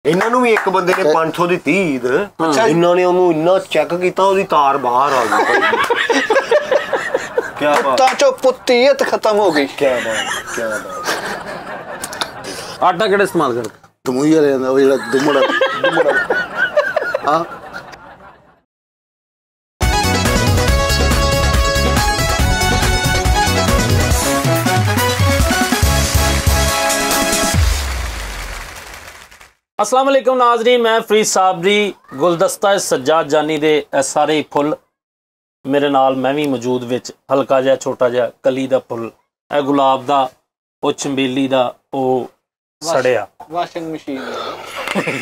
इन्हों भी एक बंदे ने 500 दी ईद। अच्छा इन्होंने उन्होंने इन्ना चेक किया ओदी तार बाहर आ गई। क्या बात चो पुत्तियत खत्म हो गई। क्या बात क्या बात। आटा केड़ा इस्तेमाल कर तुम ही रहंदा वो जेड़ा दुमड़ा हां अस्सलाम वालेकुम नाजरीन, मैं फरीद साबरी गुलदस्ता सज्जाद जानी दे सारे फुल मेरे नाल मैं भी मौजूद विच हल्का जिहा छोटा जिहा कली दा फुल ए गुलाब दा ओ चंबेली दा ओ सड़िया वाशिंग मशीन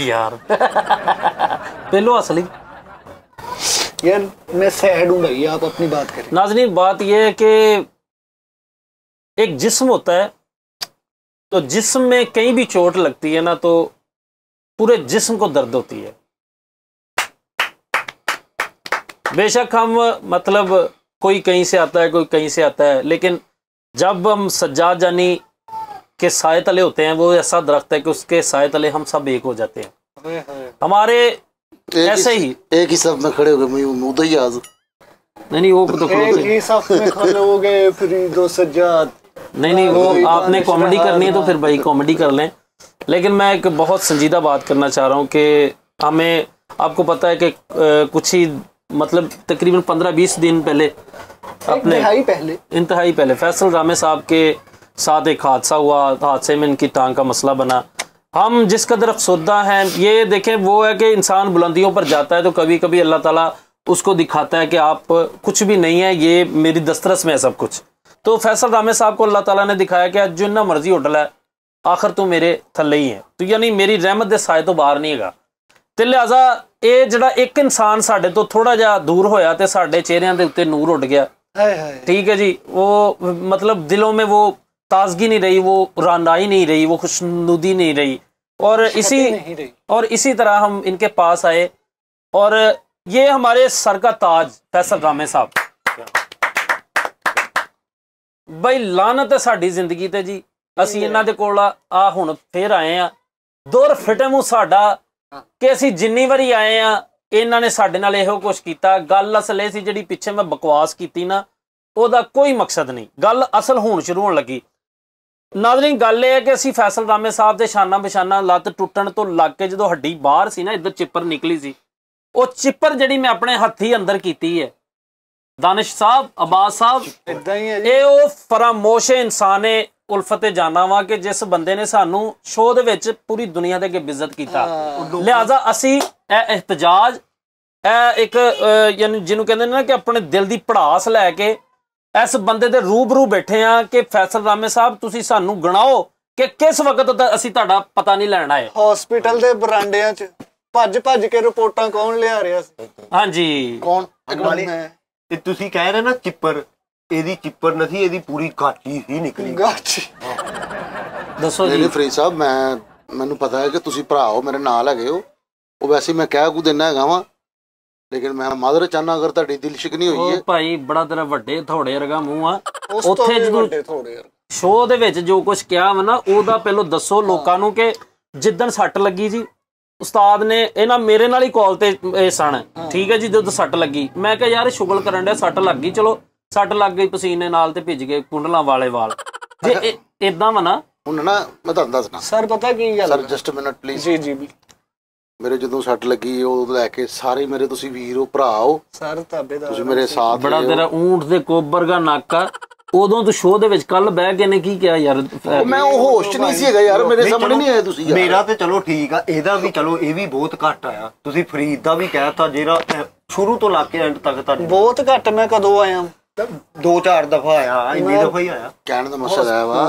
यार पहलो असली यार मैं सैड हूं भाई, आप अपनी बात करें। नाजरीन बात यह है कि एक जिस्म होता है तो जिस्म में कहीं भी चोट लगती है ना तो पूरे जिस्म को दर्द होती है। बेशक हम मतलब कोई कहीं से आता है कोई कहीं से आता है, लेकिन जब हम सज्जाद जानी के साए तले होते हैं वो ऐसा दरख्त है कि उसके साए तले हम सब एक हो जाते हैं। हमारे ऐसे ही एक ही सब में खड़े हो गए मुद्दा ही आज नहीं वो तो एक ही सब में खड़े हो गए फरीद और सज्जाद। नहीं वो आपने कॉमेडी करनी है तो फिर भाई कॉमेडी कर लें, लेकिन मैं एक बहुत संजीदा बात करना चाह रहा हूँ कि हमें आपको पता है कि कुछ ही मतलब तकरीबन 15-20 दिन पहले अपने इंतहाई पहले फैसल रामे साहब के साथ एक हादसा हुआ। हादसे में इनकी टांग का मसला बना। हम जिस कदर अफसरदा हैं ये देखें, वो है कि इंसान बुलंदियों पर जाता है तो कभी कभी अल्लाह ताला उसको दिखाता है कि आप कुछ भी नहीं है, ये मेरी दस्तरस में है सब कुछ। तो फैसल रामे साहब को अल्लाह ताला ने दिखाया कि जिन्ना मर्जी होटल है आखिर तो मेरे थले ही है, तो यानी मेरी रहमत दे साए तो बाहर नहीं है। तो लिहाजा ये जड़ा एक इंसान साढ़े तो थोड़ा जा दूर होया तो साढ़े चेहरिਆਂ ਦੇ ਉੱਤੇ नूर उड़ गया। ठीक है जी, वो मतलब दिलों में वो ताजगी नहीं रही, वो रानाई नहीं रही, वो खुशनुदी नहीं रही। और इसी तरह हम इनके पास आए और ये हमारे सर का ताज फैसल रामे साहब भाई लानत है साड़ी जिंदगी ते जी। ਅਸੀਂ ਇਹਨਾਂ ਦੇ ਕੋਲ ਆ ਹੁਣ ਫੇਰ ਆਏ ਆ ਦੁਰ ਫਿਟੇ ਮੂੰਹ ਸਾਡਾ ਕਿ ਅਸੀਂ ਜਿੰਨੀ ਵਾਰੀ ਆਏ ਆ ਇਹਨਾਂ ਨੇ ਸਾਡੇ ਨਾਲ ਇਹੋ ਕੁਝ ਕੀਤਾ। ਗੱਲ ਅਸਲ ਇਹ ਸੀ ਜਿਹੜੀ ਪਿੱਛੇ ਮੈਂ ਬਕਵਾਸ ਕੀਤੀ ਨਾ ਉਹਦਾ ਕੋਈ ਮਕਸਦ ਨਹੀਂ, ਗੱਲ ਅਸਲ ਹੁਣ ਸ਼ੁਰੂ ਹੋਣ ਲੱਗੀ। ਨਾਜ਼ਰੀਨ ਗੱਲ ਇਹ ਹੈ ਕਿ ਅਸੀਂ ਫੈਸਲ ਰਾਮੇ ਸਾਹਿਬ ਦੇ ਸ਼ਾਨਾ ਬਿਸ਼ਾਨਾ ਲੱਤ ਟੁੱਟਣ ਤੋਂ ਲੱਗ ਕੇ ਜਦੋਂ ਹੱਡੀ ਬਾਹਰ ਸੀ ਨਾ ਇੱਧਰ ਚਿੱਪਰ ਨਿਕਲੀ ਸੀ, ਉਹ ਚਿੱਪਰ ਜਿਹੜੀ ਮੈਂ ਆਪਣੇ ਹੱਥੀ ਅੰਦਰ ਕੀਤੀ ਹੈ दानिश साहब अब्बास साहब ये वो फरामोश इंसान है उल्फते जाना वा कि जिस बंदे ने सानू शो दे विच पूरी दुनिया दे अगे बेइज्जत कीता। लिहाजा असी एहतजाज एक यानी जिन्हों कहते ना कि अपने दिल दी पड़ास लैके इस बंदे दे रूबरू बैठे हैं कि फैसल रामे साहब तुसी सानू गणाओ कि किस वक्त असी तुहाडा पता नहीं लैना है। हॉस्पिटल दे बरांडियां च भज के रिपोर्टां कौन लिया रहा सी? हाँ जी कौन ते तुसी कह रहे ना चिप्पर, एदी चिप्पर नहीं एदी पूरी गाची ही निकली। गाची दसो जी। नहीं फरीद साहब मैनू पता है कि तुसी भरा हो मेरे नाल हैगे हो, वो वैसे मैं कह कू देना हैगा वा, लेकिन मैं मादर चाहना अगर तुहाडी दिल शिकनी होई है भाई बड़ा तेरा वड्डे थोड़े वर्गा मूंह आ उत्थे जदों शो दे विच जो कुछ किया वा ना ओदा पहलो दसो लोकां नू कि जिद्दन सट लगी जी उस्ताद ने इन्हां मेरे नाल ही कॉल ते सन। ठीक है जी, जदों सट लगी मैं कहा यार शुगल करन डे सट लग गई, चलो सट लग गई पसीने नाल ते भिज गए कुंडलां वाले वाल जे इदां वा ना हुण ना मैं तुहानू दसना सर पता की गल सर जस्ट मिनट प्लीज। जी जी मेरे जदों सट लगी ਉਹ ਲੈ ਕੇ ਸਾਰੇ ਮੇਰੇ ਤੁਸੀਂ ਵੀਰ ਹੋ ਭਰਾ ਹੋ ਸਰ ਤਾਬੇ ਦਾ ਤੁਸੀਂ ਮੇਰੇ ਸਾਥ ਬੜਾ ਤੇਰਾ ਊਂਠ ਦੇ ਕੋਬਰ ਦਾ ਨਾਕਾ ਉਦੋਂ ਤੂੰ ਸ਼ੋਅ ਦੇ ਵਿੱਚ ਕੱਲ ਬਹਿ ਕੇ ਨੇ ਕੀ ਕਿਹਾ ਯਾਰ? ਮੈਂ ਉਹ ਹੋਸਟ ਨਹੀਂ ਸੀ ਹੈਗਾ ਯਾਰ, ਮੇਰੇ ਸਾਹਮਣੇ ਨਹੀਂ ਆਏ ਤੁਸੀਂ। ਮੇਰਾ ਤੇ ਚਲੋ ਠੀਕ ਆ, ਇਹਦਾ ਵੀ ਚਲੋ ਇਹ ਵੀ ਬਹੁਤ ਘੱਟ ਆਇਆ। ਤੁਸੀਂ ਫਰੀਦ ਦਾ ਵੀ ਕਹਿਤਾ ਜਿਹੜਾ ਸ਼ੁਰੂ ਤੋਂ ਲਾ ਕੇ ਐਂਡ ਤੱਕ ਤਾਂ ਬਹੁਤ ਘੱਟ। ਮੈਂ ਕਦੋਂ ਆਇਆ? 2-4 ਦਫਾ ਆਇਆ, ਇੰਨੀ ਦਫਾ ਹੀ ਆਇਆ। ਕਹਿਣ ਦਾ ਮਕਸਦ ਹੈ ਵਾ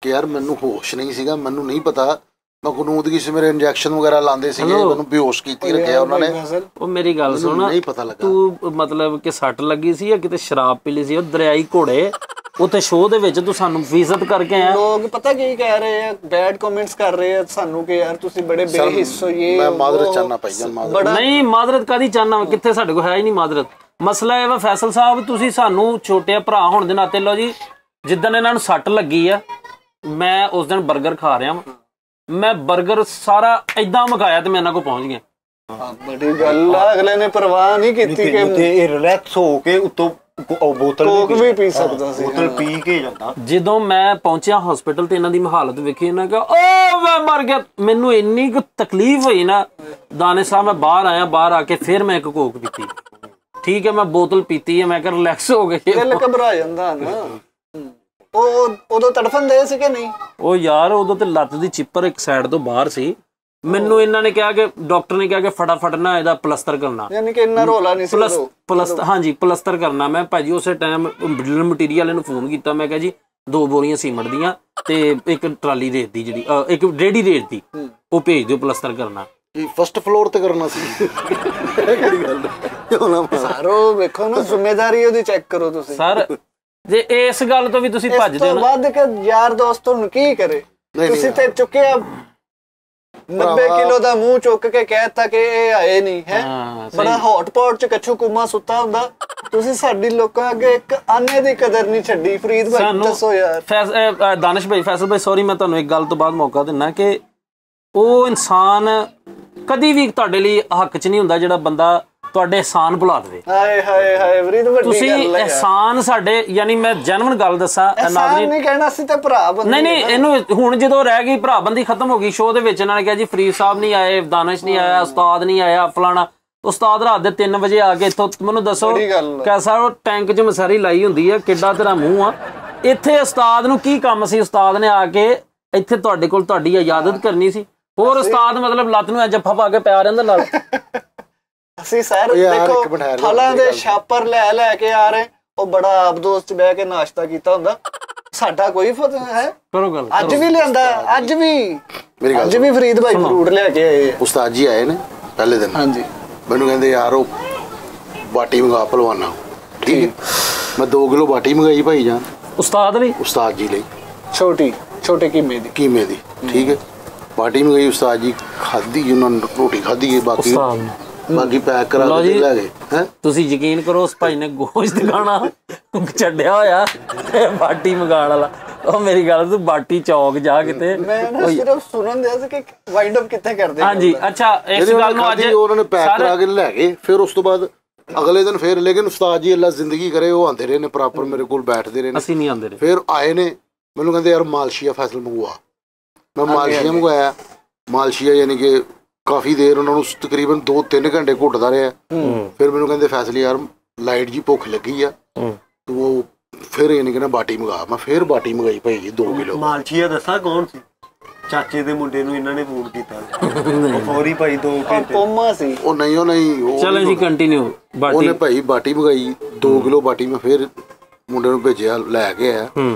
ਕਿ ਯਾਰ ਮੈਨੂੰ ਹੋਸ਼ ਨਹੀਂ ਸੀਗਾ, ਮੈਨੂੰ ਨਹੀਂ ਪਤਾ मैं खनूदगी से मेरे इंजेक्शन वगैरह लांदे सी, मैनू बेहोश कीती रखिया उन्होंने। ओ मेरी गल सुन, नहीं पता लगा तू मतलब कि सट लगी सी या किते शराब पी ली सी? दरियाई घोड़े उत्थे शो दे विच तू सानू बेइज्जत करके आया। लोग पता की कह रहे हैं, बैड कमेंट्स कर रहे हैं सानू कि यार तुसी बड़े बेहिस हो। ये मैं मादरत चाहना पाई जान मादरत नहीं, मादरत कादी चाहना? किथे साडे कोल है ही नहीं मादरत। मसला है वा फैसल साहब तुसी सानू छोटे भरा होने दे नाते लो जी, जिद्दन इन्हां नू सट लगी आ मैं उस दिन बर्गर खा रहा मैं बर्गर सारा इदां मंगाया तो मैं इन्हां कोल पहुंच गया। बड़ी गल आ, अगले ने परवाह नहीं कीती कि रिलैक्स हो के उत्तों बोतल भी पी सकदा सी, बोतल पी के ਜਾਂਦਾ। ਜਦੋਂ ਮੈਂ ਪਹੁੰਚਿਆ ਹਸਪੀਟਲ ਤੇ ਇਹਨਾਂ ਦੀ ਹਾਲਤ ਵੇਖੀ, ਇਹਨਾਂ ਕਿਹਾ ਓ ਮੈਂ ਮਰ ਗਿਆ। ਮੈਨੂੰ ਇੰਨੀ ਕੁ ਤਕਲੀਫ ਹੋਈ ਨਾ ਦਾਨਿਸ਼ ਸਾਹਿਬ, ਮੈਂ ਬਾਹਰ ਆਇਆ, ਬਾਹਰ ਆ ਕੇ ਫਿਰ ਮੈਂ ਇੱਕ ਕੋਕ ਪੀਤੀ। ਠੀਕ ਹੈ, ਮੈਂ ਬੋਤਲ ਪੀਤੀ ਹੈ, ਮੈਂ ਕਿਹਾ ਰਿਲੈਕਸ ਹੋ ਗਏ। ਦਿਲ ਘਬਰਾ ਜਾਂਦਾ ਨਾ। ਉਹ ਉਦੋਂ ਤੜਫਣ ਦੇ ਸੀ ਕਿ ਨਹੀਂ? ਉਹ ਯਾਰ ਉਦੋਂ ਤੇ ਲੱਤ ਦੀ ਚਿੱਪਰ ਇੱਕ ਸਾਈਡ ਤੋਂ ਬਾਹਰ ਸੀ। ਮੈਨੂੰ ਇਹਨਾਂ ਨੇ ਕਿਹਾ ਕਿ ਡਾਕਟਰ ਨੇ ਕਿਹਾ ਕਿ ਫਟਾਫਟ ਨਾ ਇਹਦਾ ਪਲਸਤਰ ਕਰਨਾ, ਯਾਨੀ ਕਿ ਇੰਨਾ ਰੋਲਾ ਨਹੀਂ ਸੀ। ਹਾਂਜੀ ਪਲਸਤਰ ਕਰਨਾ। ਮੈਂ ਭਾਜੀ ਉਸੇ ਟਾਈਮ ਬਿਲਡਿੰਗ ਮਟੀਰੀਅਲ ਨੂੰ ਫੋਨ ਕੀਤਾ, ਮੈਂ ਕਿਹਾ ਜੀ 2 ਬੋਰੀਆਂ ਸੀਮਟ ਦੀਆਂ ਤੇ ਇੱਕ ਟਰਾਲੀ ਰੇਤ ਦੀ, ਜਿਹੜੀ ਇੱਕ ਰੇੜੀ ਰੇਤ ਦੀ, ਉਹ ਭੇਜ ਦਿਓ ਪਲਸਤਰ ਕਰਨਾ। ਫਸਟ ਫਲੋਰ ਤੇ ਕਰਨਾ ਸੀ। ਕਿਹੜੀ ਗੱਲ ਸਾਰੋ ਵੇਖੋ ਨਾ, ਜ਼ਿੰਮੇਵਾਰੀ ਉਹਦੀ ਚੈੱਕ ਕਰੋ ਤੁਸੀਂ ਸਰ। ਜੇ ਇਸ ਗੱਲ ਤੋਂ ਵੀ ਤੁਸੀਂ ਭੱਜਦੇ ਹੋ ਨਾ, ਵੱਧ ਕੇ ਯਾਰ ਦੋਸਤ ਤੁਹਾਨੂੰ ਕੀ ਕਰੇ? ਤੁਸੀਂ ਤੇ ਚੁੱਕਿਆ 90 ਕਿਲੋ ਦਾ ਮੂੰਹ ਚੁੱਕ ਕੇ ਕਹਿਤਾ ਕਿ ਇਹ ਆਏ ਨਹੀਂ ਹੈ। ਬੜਾ ਹੌਟ ਪੌਟ ਚ ਕੱਛੂ ਕੁਮਾ ਸੁੱਤਾ ਹੁੰਦਾ। ਤੁਸੀਂ ਸਾਡੀ ਲੋਕਾਂ ਅੱਗੇ ਇੱਕ ਆਨੇ ਦੀ ਕਦਰ ਨਹੀਂ ਛੱਡੀ। ਫਰੀਦ ਭਾਈ ਦੱਸੋ ਯਾਰ। ਦਾਨਿਸ਼ ਭਾਈ, ਫੈਸਲ ਭਾਈ, ਸੌਰੀ ਮੈਂ ਤੁਹਾਨੂੰ ਇੱਕ ਗੱਲ ਤੋਂ ਬਾਅਦ ਮੌਕਾ ਦਿੰਦਾ ਕਿ ਉਹ ਇਨਸਾਨ ਕਦੀ ਵੀ ਤੁਹਾਡੇ ਲਈ ਹੱਕ ਚ ਨਹੀਂ ਹੁੰਦਾ ਜਿਹੜਾ ਬੰਦਾ ਤੁਹਾਡੇ ਇਹਸਾਨ ਭੁਲਾ ਦੇਵੇ। ਹਾਏ ਹਾਏ ਹਾਏ ਫਰੀਦ, ਵੱਡੀ ਤੁਸੀਂ ਗੱਲ ਹੈ ਇਹਸਾਨ ਸਾਡੇ, ਯਾਨੀ ਮੈਂ ਜੈਨੂਇਨ ਗੱਲ ਦੱਸਾਂ, ਨਾਜ਼ਰੀਨ ਨਹੀਂ ਕਹਿਣਾ ਸੀ ਤੇ ਭਰਾ ਬੰਦੀ। ਨਹੀਂ ਇਹਨੂੰ ਹੁਣ ਜਦੋਂ ਰਹਿ ਗਈ ਭਰਾ ਬੰਦੀ ਖਤਮ ਹੋ ਗਈ, ਸ਼ੋਅ ਦੇ ਵਿੱਚ ਇਹਨਾਂ ਨੇ ਕਿਹਾ ਜੀ ਫਰੀਦ ਸਾਹਿਬ ਨਹੀਂ ਆਏ, ਦਾਨਿਸ਼ ਨਹੀਂ ਆਇਆ, ਉਸਤਾਦ ਨਹੀਂ ਆਇਆ, ਫਲਾਣਾ। ਉਸਤਾਦ ਰਾਤ ਦੇ 3 ਵਜੇ ਆ ਕੇ ਇੱਥੋਂ, ਮੈਨੂੰ ਦੱਸੋ ਕੈਸਾ ਉਹ ਟੈਂਕ 'ਚ ਮਸਾਰੀ ਲਾਈ ਹੁੰਦੀ ਹੈ, ਕਿੱਡਾ ਤੇਰਾ ਮੂੰਹ ਆ। ਇੱਥੇ ਉਸਤਾਦ ਨੂੰ ਕੀ ਕੰਮ ਸੀ? ਉਸਤਾਦ ਨੇ ਆ ਕੇ ਇੱਥੇ ਤੁਹਾਡੇ ਕੋਲ ਤੁਹਾਡੀ ਇਜਾਜ਼ਤ ਕਰਨੀ ਸੀ। ਹੋਰ ਉਸਤਾਦ ਮਤਲਬ ਲੱਤ ਨੂੰ ਜੱਫਾ ਪਾ ਕੇ ਪਿਆ ਰਹਿੰਦਾ ਨਾਲ। ਅਸੀਂ ਸਰ ਦੇਖੋ ਫਲਾਂ ਦੇ ਛਾਪਰ ਲੈ ਕੇ ਆ ਰਹੇ, ਉਹ ਬੜਾ ਆਪ ਦੋਸਤ ਚ ਬਹਿ ਕੇ ਨਾਸ਼ਤਾ ਕੀਤਾ ਹੁੰਦਾ। ਸਾਡਾ ਕੋਈ ਫਤਿਹ ਹੈ? ਕਰੋ ਗੱਲ। ਅੱਜ ਵੀ ਲਿਆਂਦਾ, ਅੱਜ ਵੀ ਫਰੀਦ ਭਾਈ ਫਰੂਟ ਲੈ ਕੇ ਆਏ। ਉਸਤਾਦ ਜੀ ਆਏ ਨੇ ਪਹਿਲੇ ਦਿਨ। ਹਾਂਜੀ, ਮੈਨੂੰ ਕਹਿੰਦੇ ਯਾਰ ਉਹ ਬਾਟੀ ਮੰਗਾ ਭਲਵਾਨਾ। ਠੀਕ ਹੈ, ਮੈਂ 2 ਕਿਲੋ ਬਾਟੀ ਮੰਗਾਈ ਭਾਈ ਜਾਨ ਉਸਤਾਦ ਲਈ, ਉਸਤਾਦ ਜੀ ਲਈ, ਛੋਟੇ ਕੀਮੇ ਦੀ। ਠੀਕ ਹੈ, ਬਾਟੀ ਮੰਗਾਈ ਉਸਤਾਦ ਜੀ, ਖਾਧੀ ਉਹਨਾਂ ਨੇ ਰੋਟੀ ਖਾਧੀ ਹੈ, ਬਾਕੀ ਪੈਕ ਕਰਾ ਕੇ ਲੈ ਗਏ। ਹੈ ਤੁਸੀਂ ਯਕੀਨ ਕਰੋ, ਉਸ ਭਾਈ ਨੇ ਗੋਸ਼ਤ ਖਾਣਾ ਛੱਡਿਆ ਹੋਇਆ, ਬਾਟੀ ਮੰਗਾਉਣ ਵਾਲਾ। ਉਹ ਮੇਰੀ ਗੱਲ, ਤੂੰ ਬਾਟੀ ਚੌਕ ਜਾ ਕਿਤੇ। ਮੈਂ ਸਿਰਫ ਸੁਣਨ ਦਿਆ ਸੀ ਕਿ ਵਾਈਂਡ ਅਪ ਕਿੱਥੇ ਕਰਦੇ। ਹਾਂਜੀ, ਅੱਛਾ ਇਸ ਗੱਲ ਨੂੰ ਅੱਜ ਉਹਨਾਂ ਨੇ ਪੈਕ ਕਰਾ ਕੇ ਲੈ ਗਏ। ਫਿਰ ਉਸ ਤੋਂ ਬਾਅਦ ਅਗਲੇ ਦਿਨ ਫਿਰ, ਲੇਕਿਨ ਉਸਤਾਦ ਜੀ ਅੱਲਾ ਜ਼ਿੰਦਗੀ ਕਰੇ, ਉਹ ਆਉਂਦੇ ਰਹੇ ਨੇ ਪ੍ਰੋਪਰ ਮੇਰੇ ਕੋਲ ਬੈਠਦੇ ਰਹੇ ਨੇ। ਅਸੀਂ ਨਹੀਂ ਆਉਂਦੇ ਰਹੇ। ਫਿਰ ਆਏ ਨੇ, ਮੈਨੂੰ ਕਹਿੰਦੇ ਯਾਰ ਮਾਲਸ਼ੀਆ ਫੈਸਲ ਮੰਗਵਾ। ਮੈਂ ਮਾਲਸ਼ੀਆ ਮੰਗਵਾਇਆ। ਮਾਲਸ਼ੀਆ ਯਾਨੀ ਕਿ ਕਾਫੀ ਦੇਰ ਉਹਨਾਂ ਨੂੰ ਤਕਰੀਬਨ 2-3 ਘੰਟੇ ਘੁੱਟਦਾ ਰਿਹਾ। ਫਿਰ ਮੈਨੂੰ ਕਹਿੰਦੇ ਫੈਸਲੇ ਯਾਰ ਲਾਈਟ ਜੀ ਭੁੱਖ ਲੱਗੀ ਆ, ਤੂੰ ਉਹ ਫਿਰ ਯਾਨੀ ਕਿ ਨਾ ਬਾਟੀ ਮੰਗਾ। ਮੈਂ ਫਿਰ ਬਾਟੀ ਮੰਗਾਈ ਭਾਈ ਜੀ 2 ਕਿਲੋ। ਮਾਲਸ਼ੀਆ ਦੱਸਾਂ ਕੌਣ ਸੀ? ਚਾਚੇ ਦੇ ਮੁੰਡੇ ਨੂੰ ਇਹਨਾਂ ਨੇ ਫੋਨ ਕੀਤਾ। ਫੌਰੀ ਭਾਈ 2 ਘੰਟੇ ਪੋਮਾ ਸੀ। ਉਹ ਨਹੀਂ ਚਲੋ ਜੀ ਕੰਟੀਨਿਊ। ਉਹਨੇ ਭਾਈ ਬਾਟੀ ਮੰਗਾਈ 2 ਕਿਲੋ ਬਾਟੀ। ਮੈਂ ਫਿਰ ਮੁੰਡੇ ਨੂੰ ਭੇਜਿਆ, ਲੈ ਕੇ ਆਇਆ।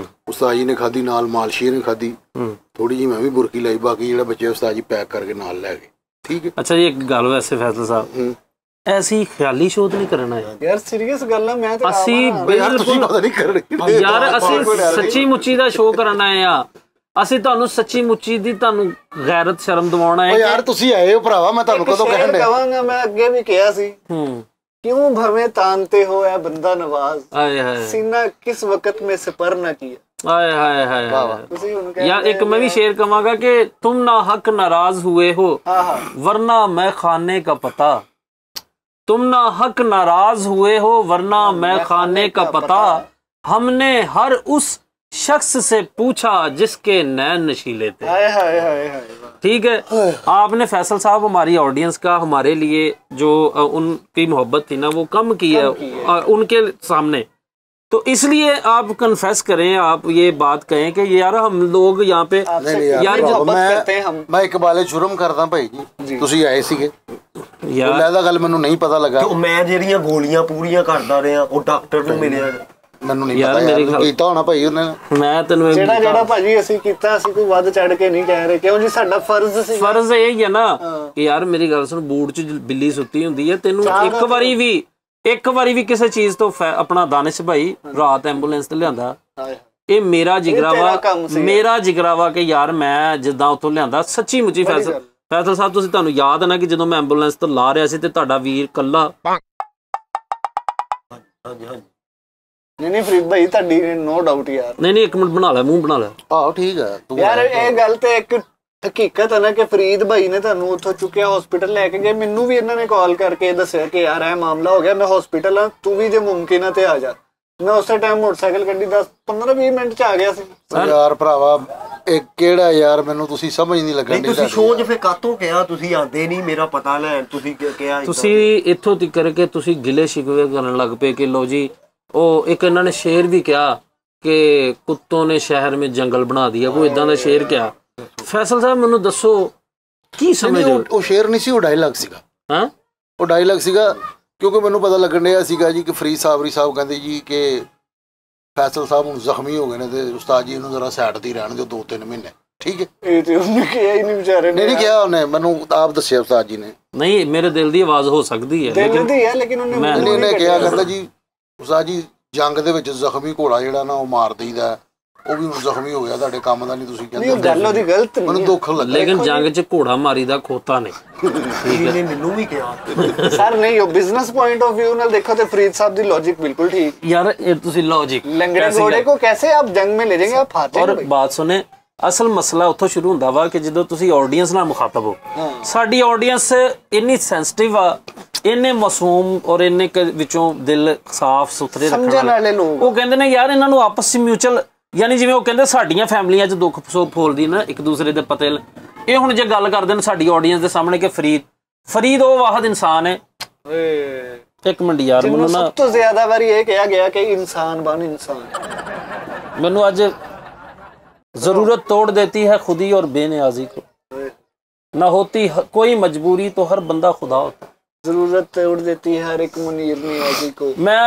ਉਸਤਾਦ ਜੀ ਨੇ ਖਾਧੀ, ਨਾਲ ਮਾਲਸ਼ੀਆ ਨੇ ਖਾਧੀ। ਥੋੜੀ ਜਿਹੀ ਮੈਂ ਵੀ ਬੁਰਕੀ ਲਾਈ, ਬਾਕੀ ਜਿਹੜਾ ਬੱਚੇ ਉਸਤਾਦ ਜੀ ਪੈਕ ਕਰਕੇ ਨਾਲ ਲੈ ਗਏ। ਠੀਕ ਹੈ। ਅੱਛਾ ਜੀ, ਇੱਕ ਗੱਲ ਵੈਸੇ ਫੈਸਲ ਸਾਹਿਬ, ਐਸੀ ਖਿਆਲੀ ਸ਼ੋਧ ਨਹੀਂ ਕਰਨਾ ਯਾਰ, ਸੀਰੀਅਸ ਗੱਲ ਆ। ਮੈਂ ਤਾਂ ਅਸੀਂ ਬਿਲਕੁਲ ਨਹੀਂ ਕਰਨੀ ਯਾਰ, ਅਸੀਂ ਸੱਚੀ ਮੁੱਚੀ ਦਾ ਸ਼ੋਅ ਕਰਨਾ ਆ। ਅਸੀਂ ਤੁਹਾਨੂੰ ਸੱਚੀ ਮੁੱਚੀ ਦੀ ਤੁਹਾਨੂੰ ਗੈਰਤ ਸ਼ਰਮ ਦਿਵਾਉਣਾ ਹੈ। ਯਾਰ ਤੁਸੀਂ ਆਏ ਹੋ ਭਰਾਵਾ, ਮੈਂ ਤੁਹਾਨੂੰ ਕਦੋਂ ਕਹਿਣ ਡਿਆ ਕਹਾਂਗਾ। ਮੈਂ ਅੱਗੇ ਵੀ ਕਿਹਾ ਸੀ, ਕਿਉਂ ਭਵੇਂ ਤਾਨਤੇ ਹੋ ਐ ਬੰਦਾ ਨਵਾਜ਼, ਸੀਨਾ ਕਿਸ ਵਕਤ में सिपर न किया। हाय हाय हाय यार, एक मैं भी शेर कहूंगा कि तुम ना हक नाराज हुए हो वरना मैं खाने का पता, तुम ना हक नाराज हुए हो वरना मैं खाने का पता, हमने हर उस शख्स से पूछा जिसके नैन नशीले थे। हाय हाय हाय हाय। ठीक है, आपने फैसल साहब हमारी ऑडियंस का, हमारे लिए जो उनकी मोहब्बत थी ना, वो कम की है उनके सामने। तो इसलिए आप कन्फेस करें, आप ये बात कहें कि यार हम लोग यहाँ पे यार मैं इकबाले जुर्म करदा भाई जी, ਤੁਸੀਂ ਆਏ ਸੀਗੇ ਯਾਰ, ਲੈਦਾ ਗੱਲ ਮੈਨੂੰ ਨਹੀਂ ਪਤਾ ਲੱਗਾ। ਮੈਂ ਜਿਹੜੀਆਂ ਗੋਲੀਆਂ ਪੂਰੀਆਂ ਕਰਦਾ ਰਿਹਾ, ਉਹ ਡਾਕਟਰ ਨੂੰ ਮਿਲਿਆ, ਮੈਨੂੰ ਨਹੀਂ ਪਤਾ ਯਾਰ ਕੀਤਾ ਹੋਣਾ ਭਾਈ ਉਹਨੇ। ਮੈਂ ਤੈਨੂੰ ਜਿਹੜਾ ਭਾਜੀ ਅਸੀਂ ਕੀਤਾ, ਅਸੀਂ ਕੋਈ ਵੱਧ ਚੜ ਕੇ ਨਹੀਂ ਕਹਿ ਰਹੇ, ਕਿਉਂ ਜੀ ਸਾਡਾ ਫਰਜ਼ ਸੀ। ਫਰਜ਼ ਇਹ ਹੀ ਹੈ ਨਾ ਕਿ ਯਾਰ ਮੇਰੀ ਗੱਲ ਸੁਣ, ਬੂਟ 'ਚ ਬਿੱਲੀ ਸੁੱਤੀ ਹੁੰਦੀ ਹੈ, ਤੈਨੂੰ ਇੱਕ ਵਾਰੀ ਵੀ ਕਿਸੇ ਚੀਜ਼ ਤੋਂ ਆਪਣਾ ਦਾਨਿਸ਼ ਭਾਈ ਰਾਤ ਐਂਬੂਲੈਂਸ ਤੇ ਲਿਆਂਦਾ, ਇਹ ਮੇਰਾ ਜਿਗਰਾ ਵਾ ਕਿ ਯਾਰ ਮੈਂ ਜਿੱਦਾਂ ਉੱਥੋਂ ਲਿਆਂਦਾ ਸੱਚੀ ਮੁੱਚੀ। ਫੈਸਲ ਸਾਹਿਬ, ਤੁਹਾਨੂੰ ਯਾਦ ਹੈ ਨਾ ਕਿ ਜਦੋਂ ਮੈਂ ਐਂਬੂਲੈਂਸ ਤੋਂ ਲਾ ਰਿਹਾ ਸੀ ਤੇ ਤੁਹਾਡਾ ਵੀਰ ਕੱਲਾ। ਨਹੀਂ ਫਰੀਦ ਭਾਈ, ਤੁਹਾਡੀ ਨੋ ਡਾਊਟ ਯਾਰ। ਨਹੀਂ ਇੱਕ ਮਿੰਟ ਬਣਾ ਲੈ, ਮੂੰਹ ਬਣਾ ਲੈ। ਆਹੋ ਠੀਕ ਹੈ ਯਾਰ, ਇਹ ਗੱਲ ਤੇ ਇੱਕ ਹਕੀਕਤ ਹੈ ਨਾ ਕਿ ਫਰੀਦ ਭਾਈ ਨੇ ਤੁਹਾਨੂੰ ਉੱਥੋਂ ਚੁੱਕਿਆ ਹਸਪੀਟਲ ਲੈ ਕੇ ਗਏ। ਮੈਨੂੰ ਵੀ ਇਹਨਾਂ ਨੇ ਕਾਲ ਕਰਕੇ ਦੱਸਿਆ ਕਿ ਯਾਰ ਇਹ ਮਾਮਲਾ ਹੋ ਗਿਆ, ਮੈਂ ਹਸਪੀਟਲ ਆ, ਤੂੰ ਵੀ ਜੇ ਮੁਮਕਿਨ ਹੈ ਤੇ ਆ ਜਾ। ਮੈਂ ਉਸੇ ਟਾਈਮ ਮੋਟਰਸਾਈਕਲ ਗੱਡੀ 10-15-20 ਮਿੰਟ ਚ ਆ ਗਿਆ ਸੀ। ਯਾਰ ਭਰਾਵਾ ਇਹ ਕਿਹੜਾ ਯਾਰ, ਮੈਨੂੰ ਤੁਸੀਂ ਸਮਝ ਨਹੀਂ ਲੱਗਣ ਦੀ। ਤੁਸੀਂ ਸ਼ੋਅ 'ਚ ਫਿਰ ਕਾਤੋਂ ਕਿਹਾ ਤੁਸੀਂ ਆਂਦੇ ਨਹੀਂ ਮੇਰਾ ਪਤਾ ਲੈਣ? ਤੁਸੀਂ ਕਿਹਾ ਤੁਸੀਂ ਇੱਥੋਂ ਤੱਕ ਕਰਕੇ ਤੁਸੀਂ ਗਿਲੇ ਸ਼ਿਕਵੇ ਕਰਨ ਲੱਗ ਪਏ ਕਿ ਲੋ ਜੀ ਉਹ ਇੱਕ ਇਹਨਾਂ ਨੇ ਸ਼ੇਰ ਵੀ ਕਿਹਾ ਕਿ ਕੁੱਤੋਂ ਨੇ ਸ਼ਹਿਰ ਵਿੱਚ ਜੰਗਲ ਬਣਾ ਦਿਆ, ਕੋਈ ਇਦਾਂ ਦਾ ਸ਼ੇਰ ਕਿਹਾ। ਫੈਸਲ ਸਾਹਿਬ ਮੈਨੂੰ ਦੱਸੋ ਕੀ ਸਮਝਦੇ ਹੋ? ਉਹ ਸ਼ੇਰ ਨਹੀਂ ਸੀ, ਉਹ ਡਾਇਲੌਗ ਸੀਗਾ। ਹਾਂ ਉਹ ਡਾਇਲੌਗ ਸੀਗਾ ਕਿਉਂਕਿ ਮੈਨੂੰ ਪਤਾ ਲੱਗਣ ਡਿਆ ਸੀਗਾ ਜੀ ਕਿ ਫਰੀਦ ਸਾਹਿਬ ਕਹਿੰਦੇ ਜੀ ਕਿ ਫੈਸਲ ਸਾਹਿਬ ਹੁਣ ਜ਼ਖਮੀ ਹੋ ਗਏ ਨੇ ਤੇ ਉਸਤਾਦ ਜੀ ਇਹਨੂੰ ਜ਼ਰਾ ਸਾਈਡ ਤੇ ਰਹਿਣ ਦਿਓ 2-3 ਮਹੀਨੇ। ਠੀਕ ਹੈ, ਇਹ ਤੇ ਉਹਨੇ ਕਿਹਾ ਹੀ ਨਹੀਂ ਵਿਚਾਰੇ ਨੇ। ਨਹੀਂ ਕਿਹਾ ਉਹਨੇ, ਮੈਨੂੰ ਆਪ ਦੱਸਿਆ ਉਸਤਾਦ ਜੀ ਨੇ। ਨਹੀਂ ਮੇਰੇ ਦਿਲ ਦੀ ਆਵਾਜ਼ ਹੋ ਸਕਦੀ ਹੈ ਦਿਲ ਦੀ ਹੈ ਲੇਕਿਨ ਉਹਨੇ ਕਿਹਾ, ਕਹਿੰਦਾ ਜੀ ਉਸਤਾਦ ਜੀ ਜੰਗ ਦੇ ਵਿੱਚ ਜ਼ਖਮੀ ਘੋੜਾ ਜਿਹੜਾ ਨਾ ਉਹ ਮਾਰ ਦਈਦਾ, ਉਹ ਵੀ ਹੁਣ ਜ਼ਖਮੀ ਹੋ ਗਿਆ, ਤੁਹਾਡੇ ਕੰਮ ਦਾ ਨਹੀਂ। ਤੁਸੀਂ ਕਹਿੰਦੇ ਗੱਲ ਉਹਦੀ ਗਲਤ ਨਹੀਂ, ਮੈਨੂੰ ਦੁੱਖ ਲੱਗਾ। ਲੇਕਿਨ ਜੰਗ 'ਚ ਘੋੜਾ ਮਾਰੀ ਦਾ ਖੋਤਾ ਨਹੀਂ। ਠੀਕ ਹੈ, ਮੈਨੂੰ ਵੀ ਕਿਹਾ ਸਰ ਨਹੀਂ, ਉਹ ਬਿਜ਼ਨਸ ਪੁਆਇੰਟ ਆਫ व्यू ਨਾਲ ਦੇਖੋ ਤੇ ਫਰੀਦ ਸਾਹਿਬ ਦੀ ਲੌਜਿਕ ਬਿल्कुल ठीक। यार ये ਤੁਸੀਂ लॉजिक लंगड़े घोड़े को कैसे आप जंग में ले जाएंगे? आप हारते और बात सुने ਅਸਲ ਮਸਲਾ ਉੱਥੋਂ ਸ਼ੁਰੂ ਹੁੰਦਾ ਵਾ ਕਿ ਜਦੋਂ ਤੁਸੀਂ ਆਡੀਅנס ਨਾਲ ਮੁਖਾਤਬ ਹੋ। ਸਾਡੀ ਆਡੀਅנס ਇੰਨੀ ਸੈਂਸਿਟਿਵ ਆ, ਇੰਨੇ ਮਾਸੂਮ ਔਰ ਇੰਨੇ ਵਿੱਚੋਂ ਦਿਲ ਸਾਫ਼ ਸੁਥਰੇ ਰੱਖਣ ਵਾਲੇ ਲੋਕ, ਉਹ ਕਹਿੰਦੇ ਨੇ ਯਾਰ ਇਹਨਾਂ ਨੂੰ ਆਪਸ ਵਿੱਚ ਮਿਊਚੁਅਲ, ਯਾਨੀ ਜਿਵੇਂ ਉਹ ਕਹਿੰਦੇ ਸਾਡੀਆਂ ਫੈਮਲੀਆਂ 'ਚ ਦੁੱਖ ਸੁੱਖ ਫੋਲਦੀ ਨਾ ਇੱਕ ਦੂਸਰੇ ਦੇ ਪਤੇ। ਇਹ ਹੁਣ ਜੇ ਗੱਲ ਕਰਦੇ ਨੇ ਸਾਡੀ ਆਡੀਅנס ਦੇ ਸਾਹਮਣੇ ਕਿ ਫਰੀਦ ਉਹ ਵਾਹਿਦ ਇਨਸਾਨ ਹੈ। ਇੱਕ ਮਿੰਟ ਯਾਰ, ਮੈਨੂੰ ਨਾ ਸਭ ਤੋਂ ਜ਼ਿਆਦਾ ਵਾਰੀ ਇਹ ਕਿਹਾ ਗਿਆ ਕਿ ਇਨਸਾਨ ਬਣ ਇਨਸਾਨ। ਮੈਨੂੰ ਅੱਜ जरूरत तोड़ देती है खुदी और बेनियाजी को, ना होती कोई मजबूरी तो हर बंदा खुदा होता। जरूरत तोड़ देती है हर एक मुनीर नियाजी को। मैं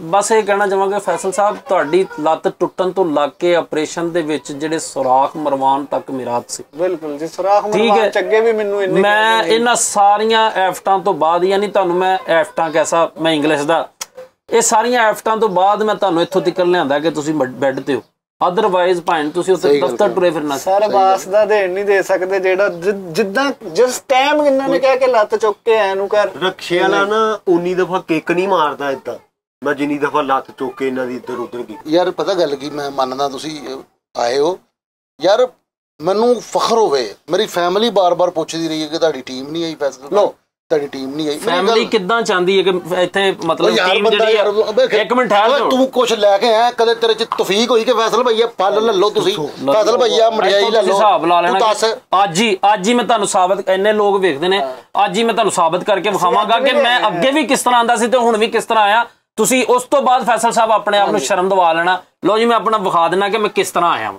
बस ये कहना चाहांगा फैसल साहब, ਤੁਹਾਡੀ ਲੱਤ ਟੁੱਟਣ ਤੋਂ ਲੱਗ ਕੇ ਆਪਰੇਸ਼ਨ ਦੇ ਵਿੱਚ ਜਿਹੜੇ ਸੁਰਾਖ ਮਰਵਾਉਣ ਤੱਕ ਮਿਰਾਦ ਸੀ। ਬਿਲਕੁਲ ਜੀ, ਸੁਰਾਖ ਮਰਵਾਉਣ ਚੱਗੇ ਵੀ ਮੈਨੂੰ ਇੰਨੇ। ਮੈਂ ਇਹਨਾਂ ਸਾਰੀਆਂ ਐਫਟਾਂ ਤੋਂ ਬਾਅਦ, ਯਾਨੀ ਤੁਹਾਨੂੰ ਮੈਂ ਐਫਟਾਂ ਕੈਸਾ, ਮੈਂ ਇੰਗਲਿਸ਼ ਦਾ, ਇਹ ਸਾਰੀਆਂ ਐਫਟਾਂ ਤੋਂ ਬਾਅਦ ਮੈਂ ਤੁਹਾਨੂੰ ਇੱਥੋਂ ਤੱਕ ਲਿਆਂਦਾ ਕਿ ਤੁਸੀਂ ਬੈੱਡ ਤੇ ਹੋ। ਅਦਰਵਾਈਜ਼ ਭਾਵੇਂ ਤੁਸੀਂ ਉੱਥੇ ਦਫ਼ਤਰ ਟੁਰੇ ਫਿਰਨਾ। ਸਰ ਬਾਸ ਦਾ ਦੇਣ ਨਹੀਂ ਦੇ ਸਕਦੇ ਜਿਹੜਾ ਜਿੱਦਾਂ ਜਿਸ ਟਾਈਮ ਇਹਨਾਂ ਨੇ ਕਿਹਾ ਕਿ ਲੱਤ ਚੁੱਕ ਕੇ ਐ ਨੂੰ ਕਰ। ਰਕਸ਼ੇ ਵਾਲਾ ਨਾ ਉਨੀ ਦਫਾ ਕਿੱਕ ਨਹੀਂ ਮਾਰਦਾ ਏਦਾਂ, ਮੈਂ ਜਿੰਨੀ ਦਫਾ ਲੱਤ ਚੁੱਕ ਕੇ ਇਹਨਾਂ ਦੀ ਇੱਧਰ ਉੱਧਰ ਕੀਤੀ। ਯਾਰ ਪਤਾ ਗੱਲ ਕੀ, ਮੈਂ ਮੰਨਦਾ ਤੁਸੀਂ ਆਏ ਹੋ ਯਾਰ, ਮੈਨੂੰ ਫਖਰ ਹੋਵੇ ਮੇਰੀ ਫੈਮਿਲੀ ਬਾਰ-ਬਾਰ ਪੁੱਛਦੀ ਰਹੀ ਹੈ ਕਿ ਤੁਹਾਡੀ ਟੀਮ ਨਹੀਂ ਆਈ ਫੈਸਲਾ ਲੋ, ਤੁਹਾਡੀ ਟੀਮ ਨਹੀਂ ਆਈ। ਫੈਮਿਲੀ ਕਿੱਦਾਂ ਚਾਹੁੰਦੀ ਹੈ ਕਿ ਇੱਥੇ ਮਤਲਬ ਟੀਮ ਜਿਹੜੀ ਹੈ? ਇੱਕ ਮਿੰਟ ਠਹਿਰ ਜਾਓ, ਤੂੰ ਕੁਝ ਲੈ ਕੇ ਆਇਆ ਕਦੇ ਤੇਰੇ ਚ ਤੌਫੀਕ ਹੋਈ ਕਿ ਫੈਸਲ ਭਈਆ ਫਲ ਲੈ ਲਓ, ਤੁਸੀਂ ਫੈਸਲ ਭਈਆ ਮਠਿਆਈ ਲੈ ਲਓ, ਹਿਸਾਬ ਲਾ ਲੈਣਾ। ਅੱਜ ਹੀ ਮੈਂ ਤੁਹਾਨੂੰ ਸਾਬਤ, ਇੰਨੇ ਲੋਕ ਵੇਖਦੇ ਨੇ, ਅੱਜ ਹੀ ਮੈਂ ਤੁਹਾਨੂੰ ਸਾਬਤ ਕਰਕੇ ਵਿਖਾਵਾਂਗਾ ਕਿ ਮੈਂ ਅੱਗੇ ਵੀ ਕਿਸ ਤਰ੍ਹਾਂ ਆਂਦਾ ਸੀ ਤੇ ਹੁਣ ਵੀ ਕਿਸ ਤਰ੍ਹਾਂ ਆਇਆ। ਤੁਸੀਂ ਉਸ ਤੋਂ ਬਾਅਦ ਫੈਸਲ ਸਾਹਿਬ ਆਪਣੇ ਆਪ ਨੂੰ ਸ਼ਰਮ ਦਿਵਾ ਲੈਣਾ। ਲੋ ਜੀ ਮੈਂ ਆਪਣਾ ਵਿਖਾ ਦੇਣਾ ਕਿ ਮੈਂ ਕਿਸ ਤਰ੍ਹਾਂ ਆਇਆ।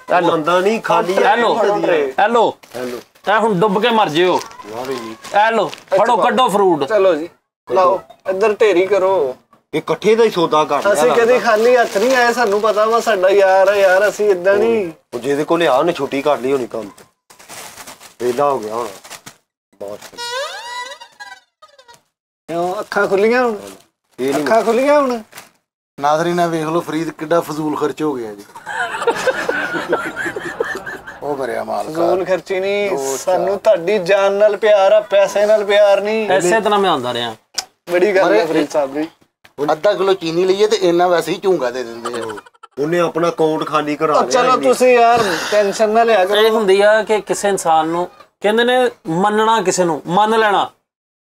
ਬੰਦਾ ਨਹੀਂ ਖਾਲੀ, ਹੈਲੋ ਐ ਹੁਣ ਡੁੱਬ ਕੇ ਮਰ ਜਿਓ। ਐ ਲੋ ਫੜੋ, ਕੱਢੋ ਫਰੂਟ। ਚਲੋ ਜੀ ਲਾਓ ਇੱਧਰ ਢੇਰੀ ਕਰੋ। ਇਕੱਠੇ ਦਾ ਹੀ ਸੌਦਾ ਕਰ। ਅਸੀਂ ਕਦੇ ਖਾਲੀ ਹੱਥ ਨਹੀਂ ਆਏ, ਸਾਨੂੰ ਪਤਾ ਵਾ ਸਾਡਾ ਯਾਰ ਹੈ ਯਾਰ, ਅਸੀਂ ਇਦਾਂ ਨਹੀਂ। ਜਿਹਦੇ ਕੋਲ ਆ ਉਹਨੇ ਛੁੱਟੀ ਕਰ ਲਈ ਹੋਣੀ, ਕੰਮ ਵੇਲਾ ਹੋ ਗਿਆ ਹੁਣ। ਅੱਖਾਂ ਖੁੱਲੀਆਂ ਹੁਣ, ਅੱਖਾਂ ਖੁੱਲੀਆਂ ਹੁਣ। ਨਾਜ਼ਰੀਨ ਵੇਖ ਲਓ ਫਰੀਦ ਕਿੱਡਾ ਫਜ਼ੂਲ ਖਰਚ ਹੋ ਗਿਆ ਜੀ। ਉਹ ਮਰਿਆ ਮਾਲ ਫਜ਼ੂਲ ਖਰਚੀ ਨਹੀਂ, ਸਾਨੂੰ ਤੁਹਾਡੀ ਜਾਨ ਨਾਲ ਪਿਆਰ ਆ, ਪੈਸੇ ਨਾਲ ਪਿਆਰ ਨਹੀਂ। ਐਸੇ ਤਰ੍ਹਾਂ ਮੈਂ ਆਉਂਦਾ ਰਿਹਾ। ਬੜੀ ਗੱਲ ਹੈ ਫਰੀਦ ਸਾਹਿਬ ਜੀ। ਅੱਧਾ ਕਿਲੋ ਚੀਨੀ ਲਈਏ ਤੇ ਇੰਨਾ ਵੈਸੇ ਹੀ ਝੂੰਗਾ ਦੇ ਦਿੰਦੇ ਆ। ਉਹਨੇ ਆਪਣਾ ਅਕਾਊਂਟ ਖਾਲੀ ਕਰਾ ਲਿਆ। ਚਲੋ ਤੁਸੀਂ ਯਾਰ ਟੈਨਸ਼ਨ ਨਾ ਲਿਆ ਕਰੋ। ਇਹ ਹੁੰਦੀ ਆ ਕਿ ਕਿਸੇ ਇਨਸਾਨ ਨੂੰ ਕਹਿੰਦੇ ਨੇ ਮੰਨਣਾ, ਕਿਸੇ ਨੂੰ ਮੰਨ ਲੈਣਾ।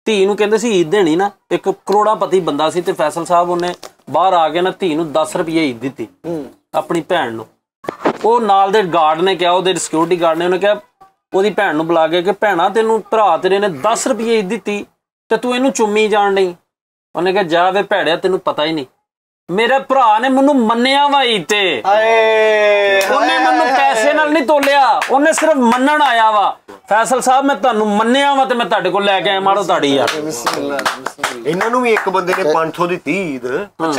ਧੀ ਨੂੰ ਕਹਿੰਦੇ ਸੀ ਈਦ ਦੇਣੀ ਨਾ, ਇੱਕ ਕਰੋੜਾਪਤੀ ਬੰਦਾ ਸੀ ਤੇ ਫੈਸਲ ਸਾਹਿਬ ਉਹਨੇ ਬਾਹਰ ਆ ਕੇ ਨਾ ਧੀ ਨੂੰ 10 ਰੁਪਏ ਈਦ ਦਿੱਤੀ ਆਪਣੀ ਭੈਣ ਨੂੰ। ਉਹ ਨਾਲ ਦੇ ਗਾਰਡ ਨੇ ਕਿਹਾ, ਉਹਦੇ ਸਿਕਿਉਰਿਟੀ ਗਾਰਡ ਨੇ, ਉਹਨੇ ਕਿਹਾ ਉਹਦੀ ਭੈਣ ਨੂੰ ਬੁਲਾ ਕੇ ਕਿ ਭੈਣਾ ਤੈਨੂੰ ਭਰਾ ਤੇਰੇ ਨੇ 10 ਰੁਪਏ ਈਦ ਦਿੱਤੀ ਤੇ ਤੂੰ ਇਹਨੂੰ ਚੁੰਮੀ ਜਾਣ ਨਹੀਂ। ਉਹਨੇ ਕਿਹਾ ਜਾ ਵੇ ਭੈੜਿਆ, ਤੈਨੂੰ ਪਤਾ ਹੀ ਨਹੀਂ, ਮੇਰੇ ਭਰਾ ਨੇ ਮੈਨੂੰ ਮੰਨਿਆ ਵਾ ਈਦ ਤੇ। ਉਹਨੇ ਮੈਨੂੰ ਪੈਸੇ ਨਾਲ ਨਹੀਂ ਤੋਲਿਆ, ਉਹਨੇ ਸਿਰਫ ਮੰਨਣ ਆਇਆ ਵਾ। ਫੈਸਲ ਸਾਹਿਬ ਮੈਂ ਤੁਹਾਨੂੰ ਮੰਨਿਆ ਵਾ ਤੇ ਮੈਂ ਤੁਹਾਡੇ ਕੋਲ ਲੈ ਕੇ ਆਇਆ। ਮਾਰੋ ਤਾੜੀ ਯਾਰ। ਇਹਨਾਂ ਨੂੰ ਵੀ ਇੱਕ ਬੰਦੇ ਨੇ 500 ਦਿੱਤੀ ਈਦ,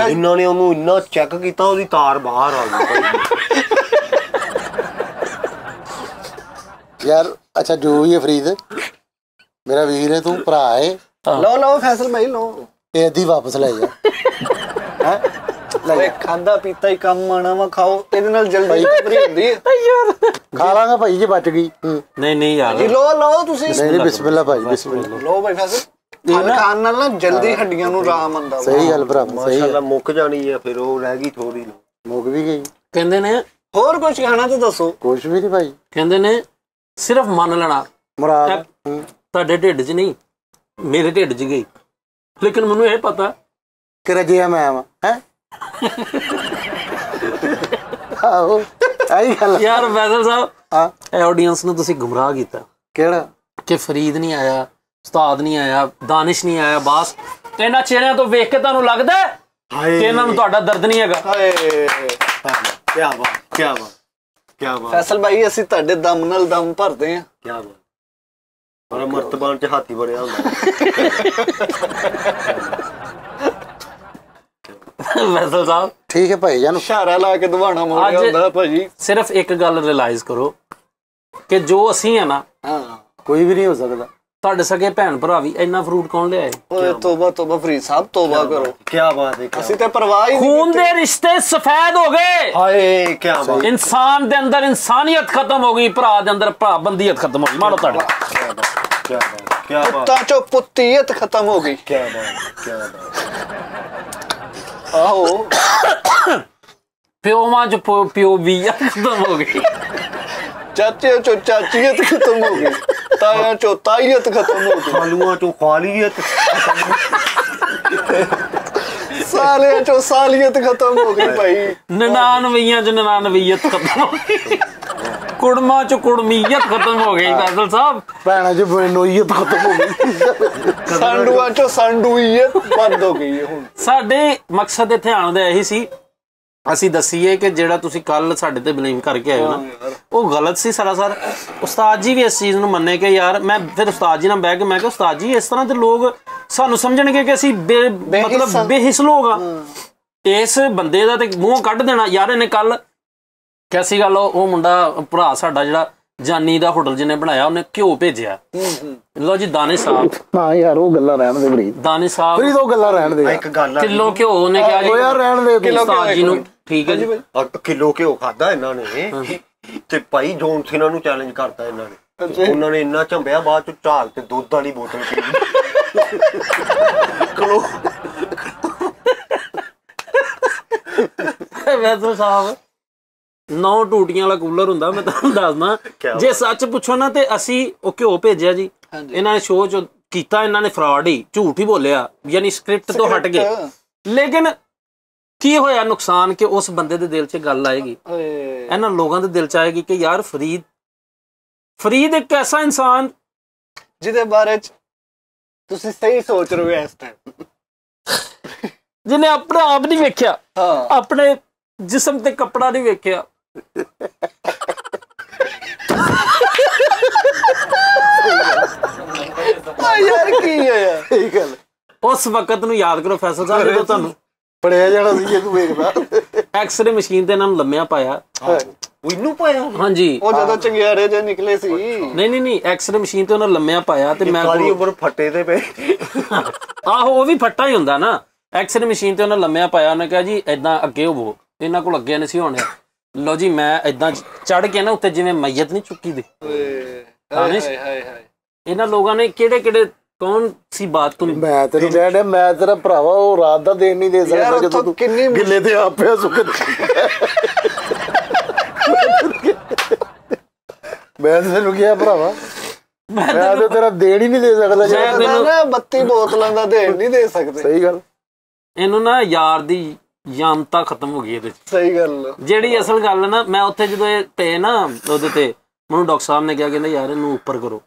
ਇਹਨਾਂ ਨੇ ਉਹਨੂੰ ਇੰਨਾ ਚੈੱਕ ਕੀਤਾ ਉਹਦੀ ਤਾਰ ਬਾਹਰ ਆ ਗਈ ਯਾਰ। ਅੱਛਾ ਜੋ ਵੀ ਹੈ ਫਰੀਦ ਮੇਰਾ ਵੀਰ ਹੈ, ਤੂੰ ਭਰਾ ਹੈ। ਲਓ ਫੈਸਲ ਭਾਈ ਲਓ, ਇਹ ਅੱਧੀ ਵਾਪਸ ਲੈ ਜਾ। ਖਾਦਾ ਪੀਤਾ ਹੀ ਕੰਮ ਆਣਾ ਵਾ, ਖਾਓ। ਇਹਦੇ ਨਾਲ ਜਲਦੀ ਬਰੀ ਹੁੰਦੀ ਹੈ। ਖਾ ਲਾਂਗਾ ਭਾਈ ਜੇ ਬਚ ਗਈ। ਨਹੀਂ ਯਾਰ ਲਓ ਤੁਸੀਂ। ਨਹੀਂ ਬਿਸਮਿਲ੍ਲਾ ਭਾਈ, ਬਿਸਮਿਲ੍ਲਾ। ਲਓ ਭਾਈ ਫੈਸਲ ਖਾਣ ਨਾਲ ਨਾ ਜਲਦੀ ਹੱਡੀਆਂ ਨੂੰ ਆਰਾਮ ਆਉਂਦਾ। ਸਹੀ ਗੱਲ ਭਰਾ, ਮਾਸ਼ਾਅੱਲਾ। ਮੁੱਕ ਜਾਣੀ ਹੈ ਫਿਰ, ਉਹ ਰਹਿ ਗਈ ਥੋੜੀ, ਮੁੱਕ ਵੀ ਗਈ। ਕਹਿੰਦੇ ਨੇ ਹੋਰ ਕੁਝ ਖਾਣਾ ਤਾਂ ਦੱਸੋ। ਕੁਛ ਵੀ ਨਹੀਂ ਭਾਈ। ਕਹਿੰਦੇ ਨੇ ਸਿਰਫ ਮੰਨ ਲੈਣਾ ਮੁਰਾਦ ਤੁਹਾਡੇ ਢਿੱਡ 'ਚ ਨਹੀਂ, ਮੇਰੇ ਢਿੱਡ 'ਚ ਗਈ, ਲੇਕਿਨ ਮੈਨੂੰ ਇਹ ਪਤਾ ਕਿ ਰਜਿਆ ਮੈਂ ਵਾ ਹੈ। ਆਹੋ ਆਈ ਗੱਲ ਯਾਰ ਫੈਸਲ ਸਾਹਿਬ, ਹਾਂ ਇਹ ਆਡੀਅנס ਨੂੰ ਤੁਸੀਂ ਗੁੰਮਰਾਹ ਕੀਤਾ ਕਿਹੜਾ ਕਿ ਫਰੀਦ ਨਹੀਂ ਆਇਆ, ਉਸਤਾਦ ਨਹੀਂ ਆਇਆ, ਦਾਨਿਸ਼ ਨਹੀਂ ਆਇਆ, ਬਸ ਇਹਨਾਂ ਚਿਹਰਿਆਂ ਤੋਂ ਵੇਖ ਕੇ ਤੁਹਾਨੂੰ ਲੱਗਦਾ ਕਿ ਇਹਨਾਂ ਨੂੰ ਤੁਹਾਡਾ ਦਰਦ ਨਹੀਂ ਹੈਗਾ। ਹਾਏ ਕੀ ਬਾਤ, ਕੀ ਬਾਤ, ਕੀ ਬਾਤ। ਫੈਸਲ ਭਾਈ ਅਸੀਂ ਤੁਹਾਡੇ ਦਮ ਨਾਲ ਦਮ ਭਰਦੇ ਆ। ਕੀ ਬਾਤ। ਪਰ ਮਰਤਬਾਨ ਚ ਹਾਥੀ ਬਣਿਆ ਹੁੰਦਾ। ਫੈਸਲ ਸਾਹਿਬ ਠੀਕ ਹੈ ਭਾਈ ਜਾਨ, ਇਸ਼ਾਰਾ ਲਾ ਕੇ ਦਵਾਣਾ ਮੋੜਿਆ ਹੁੰਦਾ ਭਾਜੀ। ਸਿਰਫ ਇੱਕ ਗੱਲ ਰਿਅਲਾਈਜ਼ ਕਰੋ ਕਿ ਜੋ ਅਸੀਂ ਆ ਨਾ, ਹਾਂ ਕੋਈ ਵੀ ਨਹੀਂ ਹੋ ਸਕਦਾ। ਤੁਹਾਡੇ ਸਕੇ ਭੈਣ ਭਰਾ ਵੀ ਇੰਨਾ ਫਰੂਟ ਕੌਣ ਲਿਆਏ? ਓਏ ਤੋਬਾ ਤੋਬਾ ਫਰੀਦ ਸਾਹਿਬ, ਤੋਬਾ ਕਰੋ। ਕੀ ਬਾਤ ਹੈ। ਅਸੀਂ ਤੇ ਪਰਵਾਹ ਹੀ ਨਹੀਂ ਖੂਨ ਦੇ ਰਿਸ਼ਤੇ ਸਫੈਦ ਹੋ ਗਏ, ਹਾਏ ਕੀ ਬਾਤ। ਇਨਸਾਨ ਦੇ ਅੰਦਰ ਇਨਸਾਨੀਅਤ ਖਤਮ ਹੋ ਗਈ, ਭਰਾ ਦੇ ਅੰਦਰ ਭਰਾਬੰਦੀਅਤ ਖਤਮ ਹੋ ਗਈ। ਮਾਰੋ ਤੁਹਾਡੇ ਕੀ ਬਾਤ, ਕੀ ਬਾਤ, ਤਾਂ ਚੋ ਪੁੱਤੀਅਤ ਖਤਮ ਹੋ ਗਈ। ਕੀ ਬਾਤ, ਕੀ ਬਾਤ। ਆਹੋ ਪਿਓਵਾਂ ਚ ਪਿਓ ਵੀ ਖਤਮ ਹੋ ਗਈ, ਚਾਚੇ ਚੋ ਚਾਚੀਅਤ ਖਤਮ ਹੋ ਗਈ, ਤਾਇਆ ਚੋ ਤਾਈਅਤ ਖਤਮ ਹੋ ਗਈ, ਖਾਲੂਆਂ ਚੋਂ ਖਾਲੀਅਤ, ਸਾਲਿਆਂ ਚੋ ਸਾਲੀਅਤ ਖਤਮ ਹੋ ਗਈ ਭਾਈ। ਨਨਾਨਵੀਆਂ ਚ ਨਨਾਨਵੀਅਤ ਖਤਮ ਹੋ ਗਈ, ਕੁੜਮਾਂ ਚ ਕੁੜਮੀਅਤ ਖਤਮ ਹੋ ਗਈ। ਫੈਸਲ ਸਾਹਿਬ ਭੈਣਾਂ ਚ ਨੋਈਅਤ ਖਤਮ ਹੋ ਗਈ, ਸਾਂਡੂਆਂ ਚੋ ਸਾਂਡੂਈਅਤ ਬੰਦ ਹੋ ਗਈ ਹੈ ਹੁਣ। ਸਾਡੇ ਮਕਸਦ ਇੱਥੇ ਆਉਣ ਦਾ ਇਹੀ ਸੀ, ਅਸੀਂ ਦੱਸੀਏ ਕਿ ਜਿਹੜਾ ਤੁਸੀਂ ਕੱਲ ਸਾਡੇ ਤੇ ਬਲੀਵ ਕਰਕੇ ਆਏ ਹੋ ਨਾ, ਉਹ ਗਲਤ ਸੀ ਸਰਾਸਰ। ਉਸਤਾਦ ਜੀ ਵੀ ਇਸ ਚੀਜ਼ ਨੂੰ ਮੰਨੇ ਕਿ ਯਾਰ, ਮੈਂ ਫਿਰ ਉਸਤਾਦ ਜੀ ਨਾਲ ਬਹਿ ਕੇ ਮੈਂ ਕਿਹਾ ਉਸਤਾਦ ਜੀ ਇਸ ਤਰ੍ਹਾਂ ਦੇ ਲੋਕ ਸਾਨੂੰ ਸਮਝਣਗੇ ਕਿ ਅਸੀਂ ਮਤਲਬ ਬੇਹਿਸ ਲੋਕ ਆ, ਇਸ ਬੰਦੇ ਦਾ ਤੇ ਮੂੰਹ ਕੱਢ ਦੇਣਾ। ਯਾਰ ਇਹਨੇ ਕੱਲ ਕੈਸੀ ਗੱਲ, ਉਹ ਮੁੰਡਾ ਭਰਾ ਸਾਡਾ ਜਿਹੜਾ ਜਾਨੀ ਦਾ ਹੋਟਲ ਜਿਹਨੇ ਬਣਾਇਆ, ਉਹਨੇ ਘਿਓ ਭੇਜਿਆ। ਲਓ ਜੀ ਦਾਨਿਸ਼ ਸਾਹਿਬ, ਹਾਂ ਯਾਰ ਉਹ ਗੱਲਾਂ ਰਹਿਣ ਦੇ ਫਰੀਦ, ਦਾਨਿਸ਼ ਸਾਹਿਬ ਫਰੀਦ ਉਹ ਗੱਲਾਂ ਰਹਿਣ ਦੇ। ਇੱਕ ਗੱਲ ਆ, ਕਿਲੋ ਘਿਓ ਉਹਨੇ ਕਿਹਾ ਜੀ ਯਾਰ ਰਹਿਣ ਦੇ ਉਸਤਾਦ ਜੀ ਨੂੰ। ਠੀਕ ਹੈ ਜੀ, ਕਿਲੋ ਘਿਓ ਖਾਦਾ ਇਹਨਾਂ ਨੇ ਤੇ ਭਾਈ ਜੋਨ ਸੀ ਇਹਨਾਂ ਨੂੰ ਚੈਲੰਜ ਕਰਤਾ ਇਹਨਾਂ ਨੇ। ਉਹਨਾਂ ਨੇ ਇੰਨਾ ਝੰਬਿਆ, ਬਾਅਦ ਚ ਝਾਲ ਤੇ ਦੁੱਧ ਵਾਲੀ ਬੋਤਲ ਪੀ ਕਿਲੋ। ਵੈਸੇ ਸਾਹਿਬ 9 ਟੂਟੀਆਂ ਵਾਲਾ ਕੂਲਰ ਹੁੰਦਾ, ਮੈਂ ਤੁਹਾਨੂੰ ਦੱਸਦਾ। ਜੇ ਸੱਚ ਪੁੱਛੋ ਨਾ ਤੇ ਅਸੀਂ ਉਹ ਘਿਓ ਭੇਜਿਆ ਜੀ, ਇਹਨਾਂ ਨੇ ਸ਼ੋਅ ਚ ਕੀਤਾ, ਇਹਨਾਂ ਨੇ ਫਰਾਡ ਹੀ, ਝੂਠ ਹੀ ਬੋਲਿਆ, ਯਾਨੀ ਸਕ੍ਰਿਪਟ ਤੋਂ ਹਟ ਗਏ। ਲੇਕਿਨ ਕੀ ਹੋਇਆ ਨੁਕਸਾਨ ਕਿ ਉਸ ਬੰਦੇ ਦੇ ਦਿਲ 'ਚ ਗੱਲ ਆਏਗੀ, ਇਹਨਾਂ ਲੋਕਾਂ ਦੇ ਦਿਲ 'ਚ ਆਏਗੀ ਕਿ ਯਾਰ ਫਰੀਦ ਇੱਕ ਐਸਾ ਇਨਸਾਨ ਜਿਹਦੇ ਬਾਰੇ ਚ ਤੁਸੀਂ ਸਹੀ ਸੋਚ ਰਹੇ ਹੋ ਇਸ ਟਾਈਮ, ਜਿਹਨੇ ਆਪਣਾ ਆਪ ਨਹੀਂ ਵੇਖਿਆ, ਹਾਂ ਆਪਣੇ ਜਿਸਮ ਤੇ ਕੱਪੜਾ ਨਹੀਂ ਵੇਖਿਆ। ਯਾਰ ਕੀ ਹੋਇਆ? ਇਹ ਗੱਲ ਉਸ ਵਕਤ ਨੂੰ ਯਾਦ ਕਰੋ ਫੈਸਲ ਸਾਹਿਬ, ਜਦੋਂ ਤੁਹਾਨੂੰ ਪੜਿਆ ਜਾਣਾ ਸੀ ਜੇ ਤੂੰ ਵੇਖਦਾ। ਐਕਸਰੇ ਮਸ਼ੀਨ ਤੇ ਇਹਨਾਂ ਨੂੰ ਲੰਮਿਆ ਪਾਇਆ। ਉਹਨੂੰ ਪਾਇਆ ਹਾਂਜੀ, ਉਹ ਜਦੋਂ ਚੰਗਿਆੜੇ ਜੇ ਨਿਕਲੇ ਸੀ। ਨਹੀਂ ਐਕਸਰੇ ਮਸ਼ੀਨ ਤੇ ਉਹਨਾਂ ਲੰਮਿਆ ਪਾਇਆ ਤੇ ਮੈਂ ਸਾਰੀ ਉਮਰ ਫੱਟੇ ਤੇ ਪਏ। ਆਹੋ ਉਹ ਵੀ ਫੱਟਾ ਹੀ ਹੁੰਦਾ ਨਾ। ਐਕਸਰੇ ਮਸ਼ੀਨ ਤੇ ਉਹਨਾਂ ਲੰਮਿਆ ਪਾਇਆ, ਉਹਨੇ ਕਿਹਾ ਜੀ ਏਦਾਂ ਅੱਗੇ ਹੋਵੋ, ਇਹਨਾਂ ਕੋਲ ਅੱਗੇ ਨਹੀਂ ਸੀ ਹੋਣਿਆ। ਲਓ ਜੀ ਮੈਂ ਏਦਾਂ ਚੜ ਕੇ ਨਾ ਉੱਤੇ ਜਿਵੇਂ ਮਈਅਤ ਨਹੀਂ ਚੁੱਕੀ ਦੀ, ਇਹਨਾਂ ਲੋਕਾਂ ਨੇ ਕਿਹੜੇ ਕੌਣ ਸੀ ਬਾਤ ਤੂੰ। ਮੈਂ ਤੈਨੂੰ ਕਹਿ ਰਿਹਾ, ਮੈਂ ਤੇਰਾ ਭਰਾਵਾ ਉਹ ਰਾਤ ਦਾ ਦੇਣ ਨਹੀਂ ਦੇ ਸਕਦਾ ਜਦੋਂ ਤੂੰ ਗਿੱਲੇ ਤੇ ਆਪਿਆ ਸੁੱਕ। ਮੈਂ ਤੈਨੂੰ ਕਿਹਾ ਭਰਾਵਾ, ਮੈਂ ਤਾਂ ਤੇਰਾ ਦੇਣ ਹੀ ਨਹੀਂ ਦੇ ਸਕਦਾ। ਮੈਂ 32 ਬੋਤਲਾਂ ਦਾ ਦੇਣ ਨਹੀਂ ਦੇ ਸਕਦੇ। ਸਹੀ ਗੱਲ। ਇਹਨੂੰ ਨਾ ਯਾਰ ਦੀ ਯਾਮਤਾ ਖਤਮ ਹੋ ਗਈ ਇਹਦੇ 'ਚ। ਸਹੀ ਗੱਲ। ਜਿਹੜੀ ਅਸਲ ਗੱਲ ਨਾ, ਮੈਂ ਉੱਥੇ ਜਦੋਂ ਇਹ ਪਏ ਨਾ ਉਹਦੇ ਤੇ, ਮੈਨੂੰ ਡਾਕਟਰ ਸਾਹਿਬ ਨੇ ਕਿਹਾ ਕਹਿੰਦੇ ਯਾਰ ਇਹਨੂੰ ਉੱਪਰ ਕਰੋ।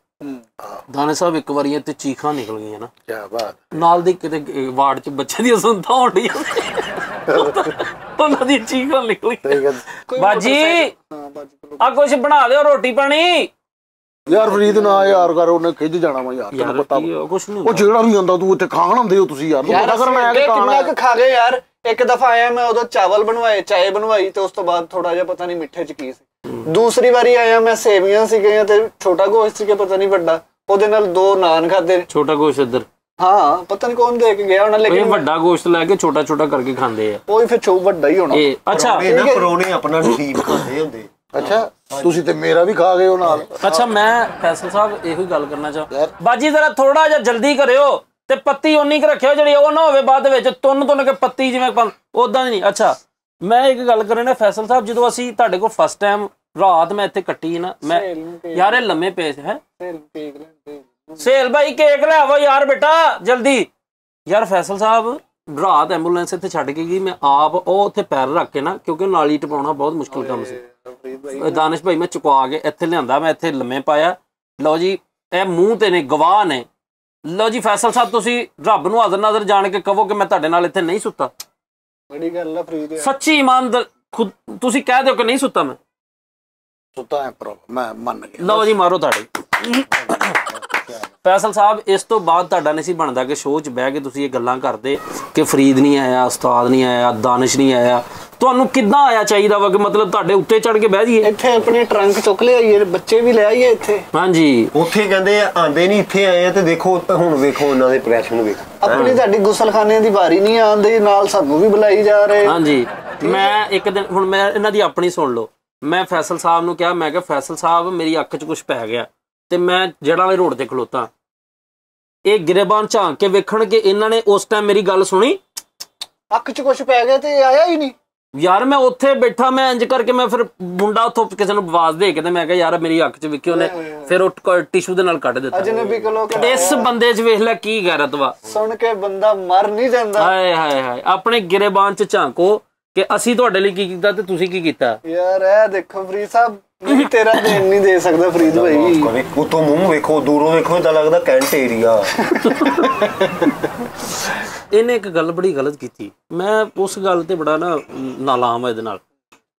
ਦਾਨੇ ਸਾਹਿਬ ਇੱਕ ਵਾਰੀ ਤੇ ਚੀਖਾਂ ਨਿਕਲ ਗਈਆਂ ਨਾ, ਕਿਆ ਬਾਤ। ਨਾਲ ਦੀ ਕਿਤੇ ਵਾਰਡ 'ਚ ਬੱਚੇ ਦੀਆਂ ਸੁਣਦਾ ਹੋਣ ਡੀਆਂ, ਉਹਨਾਂ ਦੀ ਚੀਖਾਂ ਨਿਕਲ ਗਈਆਂ। ਬਾਜੀ ਆ ਕੁਛ ਬਣਾ ਦਿਓ, ਰੋਟੀ ਪਾਣੀ। ਯਾਰ ਫਰੀਦ ਨਾ ਯਾਰ ਕਰ, ਉਹਨੇ ਖਿੱਚ ਜਾਣਾ ਵਾ ਯਾਰ, ਤੈਨੂੰ ਪਤਾ ਕੁਛ ਨਹੀਂ। ਉਹ ਜਿਹੜਾ ਨਹੀਂ ਆਉਂਦਾ ਤੂੰ ਇੱਥੇ ਖਾਣ ਆਉਂਦੇ ਹੋ ਤੁਸੀਂ ਯਾਰ, ਤੂੰ ਪਤਾ ਕਰਨਾ ਹੈ ਕਿ ਕਿੰਨਾ ਕੁ ਖਾ ਗਏ ਯਾਰ। ਇੱਕ ਦਫਾ ਆਇਆ ਮੈਂ, ਉਦੋਂ ਚਾਵਲ ਬਣਵਾਏ, ਚਾय ਬਣਵਾਈ, ਤੇ ਉਸ ਤੋਂ ਬਾਅਦ ਥੋੜਾ ਜਿਹਾ ਪਤਾ ਨਹੀਂ ਮਿੱਠੇ 'ਚ ਕੀ ਸੀ। ਦੂਸਰੀ ਵਾਰੀ ਆਇਆ ਮੈਂ, ਸੇਵੀਆਂ ਸੀਗੀਆਂ ਤੇ ਛੋਟਾ ਗੋਸ਼ਤ ਸੀ ਕਿ ਪਤਾ ਨਹੀਂ ਵੱਡਾ, ਉਹਦੇ ਨਾਲ 2 ਨਾਨ ਖਾਦੇ। ਛੋਟਾ ਗੋਸ਼ਤ ਇੱਧਰ, ਹਾਂ ਪਤਾ ਨਹੀਂ ਕੌਣ ਦੇ ਕੇ ਗਿਆ ਹੋਣਾ, ਲੇਕਿਨ ਵੱਡਾ ਗੋਸ਼ਤ ਲੈ ਕੇ ਛੋਟਾ ਕਰਕੇ ਖਾਂਦੇ ਆ। ਉਹ ਫਿਰ ਵੱਡਾ ਹੀ ਹੋਣਾ। ਅੱਛਾ ਪਰੋਣੇ ਆਪਣਾ ਨਸੀਬ ਖਾਂਦੇ ਹੁੰਦੇ। ਅੱਛਾ ਤੁਸੀਂ ਤੇ ਮੇਰਾ ਵੀ ਖਾ ਗਏ ਉਹ ਨਾਲ। ਅੱਛਾ ਮੈਂ ਫੈਸਲ ਸਾਹਿਬ ਇਹੋ ਗੱਲ ਕਰਨਾ ਚਾਹਾਂ, ਬਾਜੀ ਜ਼ਰਾ ਥੋੜਾ ਜਿਹਾ ਜਲਦੀ ਕਰਿਓ ਤੇ ਪੱਤੀ ਓਨੀ ਕੁ ਰੱਖਿਓ ਜਿਹੜੀ ਉਹ ਨਾ ਹੋਵੇ ਬਾਅਦ ਵਿੱਚ ਤੁੰਨ ਕੇ ਪੱਤੀ ਜਿਵੇਂ ਉਦਾਂ ਦੀ ਨਹੀਂ। ਅੱਛਾ ਮੈਂ ਇੱਕ ਗੱਲ ਕਰਨਾ ਫੈਸਲ ਸਾਹਿਬ, ਜਦੋਂ ਅਸੀਂ ਤੁਹਾਡੇ ਕੋਲ ਫਸਟ ਟਾਈਮ ਰਾਤ ਮੈਂ ਇੱਥੇ ਕੱਟੀ ਨਾ ਮੈਂ ਯਾਰ ਇਹ ਲੰਮੇ ਪੇਸ ਹੈ ਸੇਲ ਭਾਈ ਕੇਕ ਲੈ ਆਵੋ ਯਾਰ ਬੇਟਾ ਜਲਦੀ ਯਾਰ ਫੈਸਲ ਸਾਹਿਬ ਰਾਤ ਐਂਬੂਲੈਂਸ ਇੱਥੇ ਛੱਡ ਕੇ ਗਈ ਮੈਂ ਆਪ ਉਹ ਉੱਥੇ ਪੈਰ ਰੱਖ ਕੇ ਨਾ ਕਿਉਂਕਿ ਨਾਲੀ ਟਪਾਉਣਾ ਬਹੁਤ ਮੁਸ਼ਕਿਲ ਕੰਮ ਸੀ ਦਾਨਿਸ਼ ਭਾਈ ਮੈਂ ਚੁਕਾ ਕੇ ਇੱਥੇ ਲਿਆਂਦਾ ਮੈਂ ਇੱਥੇ ਲੰਮੇ ਪਾਇਆ ਲਓ ਜੀ ਇਹ ਮੂੰਹ ਤੇ ਨੇ ਗਵਾਹ ਨੇ ਲਓ ਜੀ ਫੈਸਲ ਸਾਹਿਬ ਤੁਸੀਂ ਰੱਬ ਨੂੰ ਹਾਜ਼ਰ ਨਾਜ਼ਰ ਜਾਣ ਕੇ ਕਹੋ ਕਿ ਮੈਂ ਤੁਹਾਡੇ ਨਾਲ ਇੱਥੇ ਨਹੀਂ ਸੁੱਤਾ ਬੜੀ ਗੱਲ ਆ ਫਰੀਦ ਸੱਚੀ ਇਮਾਨਦਾਰ ਖੁਦ ਤੁਸੀਂ ਕਹਿ ਦਿਓ ਕਿ ਨਹੀਂ ਸੁੱਤਾ ਮੈਂ ਸੁੱਤਾ ਹੈ ਪਰ ਮੈਂ ਮੰਨ ਗਿਆ ਲਓ ਜੀ ਮਾਰੋ ਤਾੜੀ ਫੈਸਲ ਸਾਹਿਬ ਇਸ ਤੋਂ ਬਾਅਦ ਤੁਹਾਡਾ ਨਹੀਂ ਸੀ ਬਣਦਾ ਕਿ ਸ਼ੋਅ 'ਚ ਬਹਿ ਕੇ ਤੁਸੀਂ ਇਹ ਗੱਲਾਂ ਕਰਦੇ ਕਿ ਫਰੀਦ ਨਹੀਂ ਆਇਆ ਉਸਤਾਦ ਨਹੀਂ ਆਇਆ ਦਾਨਿਸ਼ ਨਹੀਂ ਆਇਆ ਤੁਹਾਨੂੰ ਕਿੱਦਾਂ ਆਇਆ ਚਾਹੀਦਾ ਵਾ ਕਿ ਮਤਲਬ ਤੁਹਾਡੇ ਉੱਤੇ ਚੜ ਕੇ ਬਹਿ ਜਾਈਏ ਇੱਥੇ ਆਪਣੇ ਟਰੰਕ ਚੁੱਕ ਲਿਆਈਏ ਬੱਚੇ ਵੀ ਲੈ ਆਈਏ ਇੱਥੇ ਹਾਂਜੀ ਉੱਥੇ ਕਹਿੰਦੇ ਆਂਦੇ ਨਹੀਂ ਇੱਥੇ ਆਏ ਆ ਤੇ ਦੇਖੋ ਹੁਣ ਵੇਖੋ ਉਹਨਾਂ ਦੇ ਪ੍ਰੈਸ਼ਨ ਵੇਖੋ ਆਪਣੀ ਤੁਹਾਡੀ ਗੁਸਲਖਾਨੇ ਦੀ ਵਾਰੀ ਨਹੀਂ ਆਉਂਦੀ ਨਾਲ ਸਾਨੂੰ ਵੀ ਬੁਲਾਈ ਜਾ ਰਹੇ ਹਾਂਜੀ ਮੈਂ ਇੱਕ ਦਿਨ ਹੁਣ ਮੈਂ ਇਹਨਾਂ ਦੀ ਆਪਣੀ ਸੁਣ ਲਓ ਮੈਂ ਫੈਸਲ ਸਾਹਿਬ ਨੂੰ ਕਿਹਾ ਮੈਂ ਕਿਹਾ ਫੈਸਲ ਸਾਹਿਬ ਮੇਰੀ ਅੱਖ 'ਚ ਕੁਝ ਪੈ ਗਿਆ ਤੇ ਮੈਂ ਜੜ੍ਹਾਂ ਵਾਲੇ ਰੋਡ ਤੇ ਖਲੋਤਾ ਇਹ ਗਿਰੇਬਾਨ ਝਾਂਕ ਕੇ ਵੇਖਣ ਕੇ ਇਹਨਾਂ ਨੇ ਉਸ ਟਾਈਮ ਮੇਰੀ ਗੱਲ ਸੁਣੀ ਅੱਖ 'ਚ ਕੁਝ ਪੈ ਗਿਆ ਤੇ ਆਇਆ ਹੀ ਨਹੀਂ ਯਾਰ ਮੈਂ ਉੱਥੇ ਬੈਠਾ ਮੈਂ ਇੰਜ ਕਰਕੇ ਮੈਂ ਫਿਰ ਮੁੰਡਾ ਉੱਥੋਂ ਕਿਸੇ ਨੂੰ ਆਵਾਜ਼ ਦੇ ਕੇ ਤੇ ਮੈਂ ਕਿਹਾ ਯਾਰ ਮੇਰੀ ਅੱਖ 'ਚ ਵੇਖੀ ਉਹਨੇ ਫਿਰ ਉਹ ਟਿਸ਼ੂ ਦੇ ਨਾਲ ਕੱਢ ਦਿੱਤਾ ਅਜਨਬੀ ਕੋਲੋਂ ਇਸ ਬੰਦੇ 'ਚ ਵੇਖ ਲੈ ਕੀ ਗੈਰਤ ਵਾ ਸੁਣ ਕੇ ਬੰਦਾ ਮਰ ਨਹੀਂ ਜਾਂਦਾ ਹਾਏ ਹਾਏ ਹਾਏ ਆਪਣੇ ਗਿਰੇਬਾਨ 'ਚ ਝਾਂਕੋ ਕਿ ਅਸੀਂ ਤੁਹਾਡੇ ਲਈ ਕੀ ਕੀਤਾ ਤੇ ਤੁਸੀਂ ਕੀ ਕੀਤਾ ਯਾਰ ਇਹ ਦੇਖੋ ਫਰੀਦ ਸਾਹਿਬ ਨਹੀਂ ਤੇਰਾ ਦੇਣ ਨਹੀਂ ਦੇ ਸਕਦਾ ਫਰੀਦ ਭਾਈ ਉਤੋਂ ਮੂੰਹ ਵੇਖੋ ਦੂਰੋਂ ਵੇਖੋ ਤਾਂ ਲੱਗਦਾ ਕੈਂਟ ਏਰੀਆ ਇਹਨੇ ਇੱਕ ਗੱਲ ਬੜੀ ਗਲਤ ਕੀਤੀ ਮੈਂ ਉਸ ਗੱਲ ਤੇ ਬੜਾ ਨਾ ਨਾਲਾਮ ਆ ਇਹਦੇ ਨਾਲ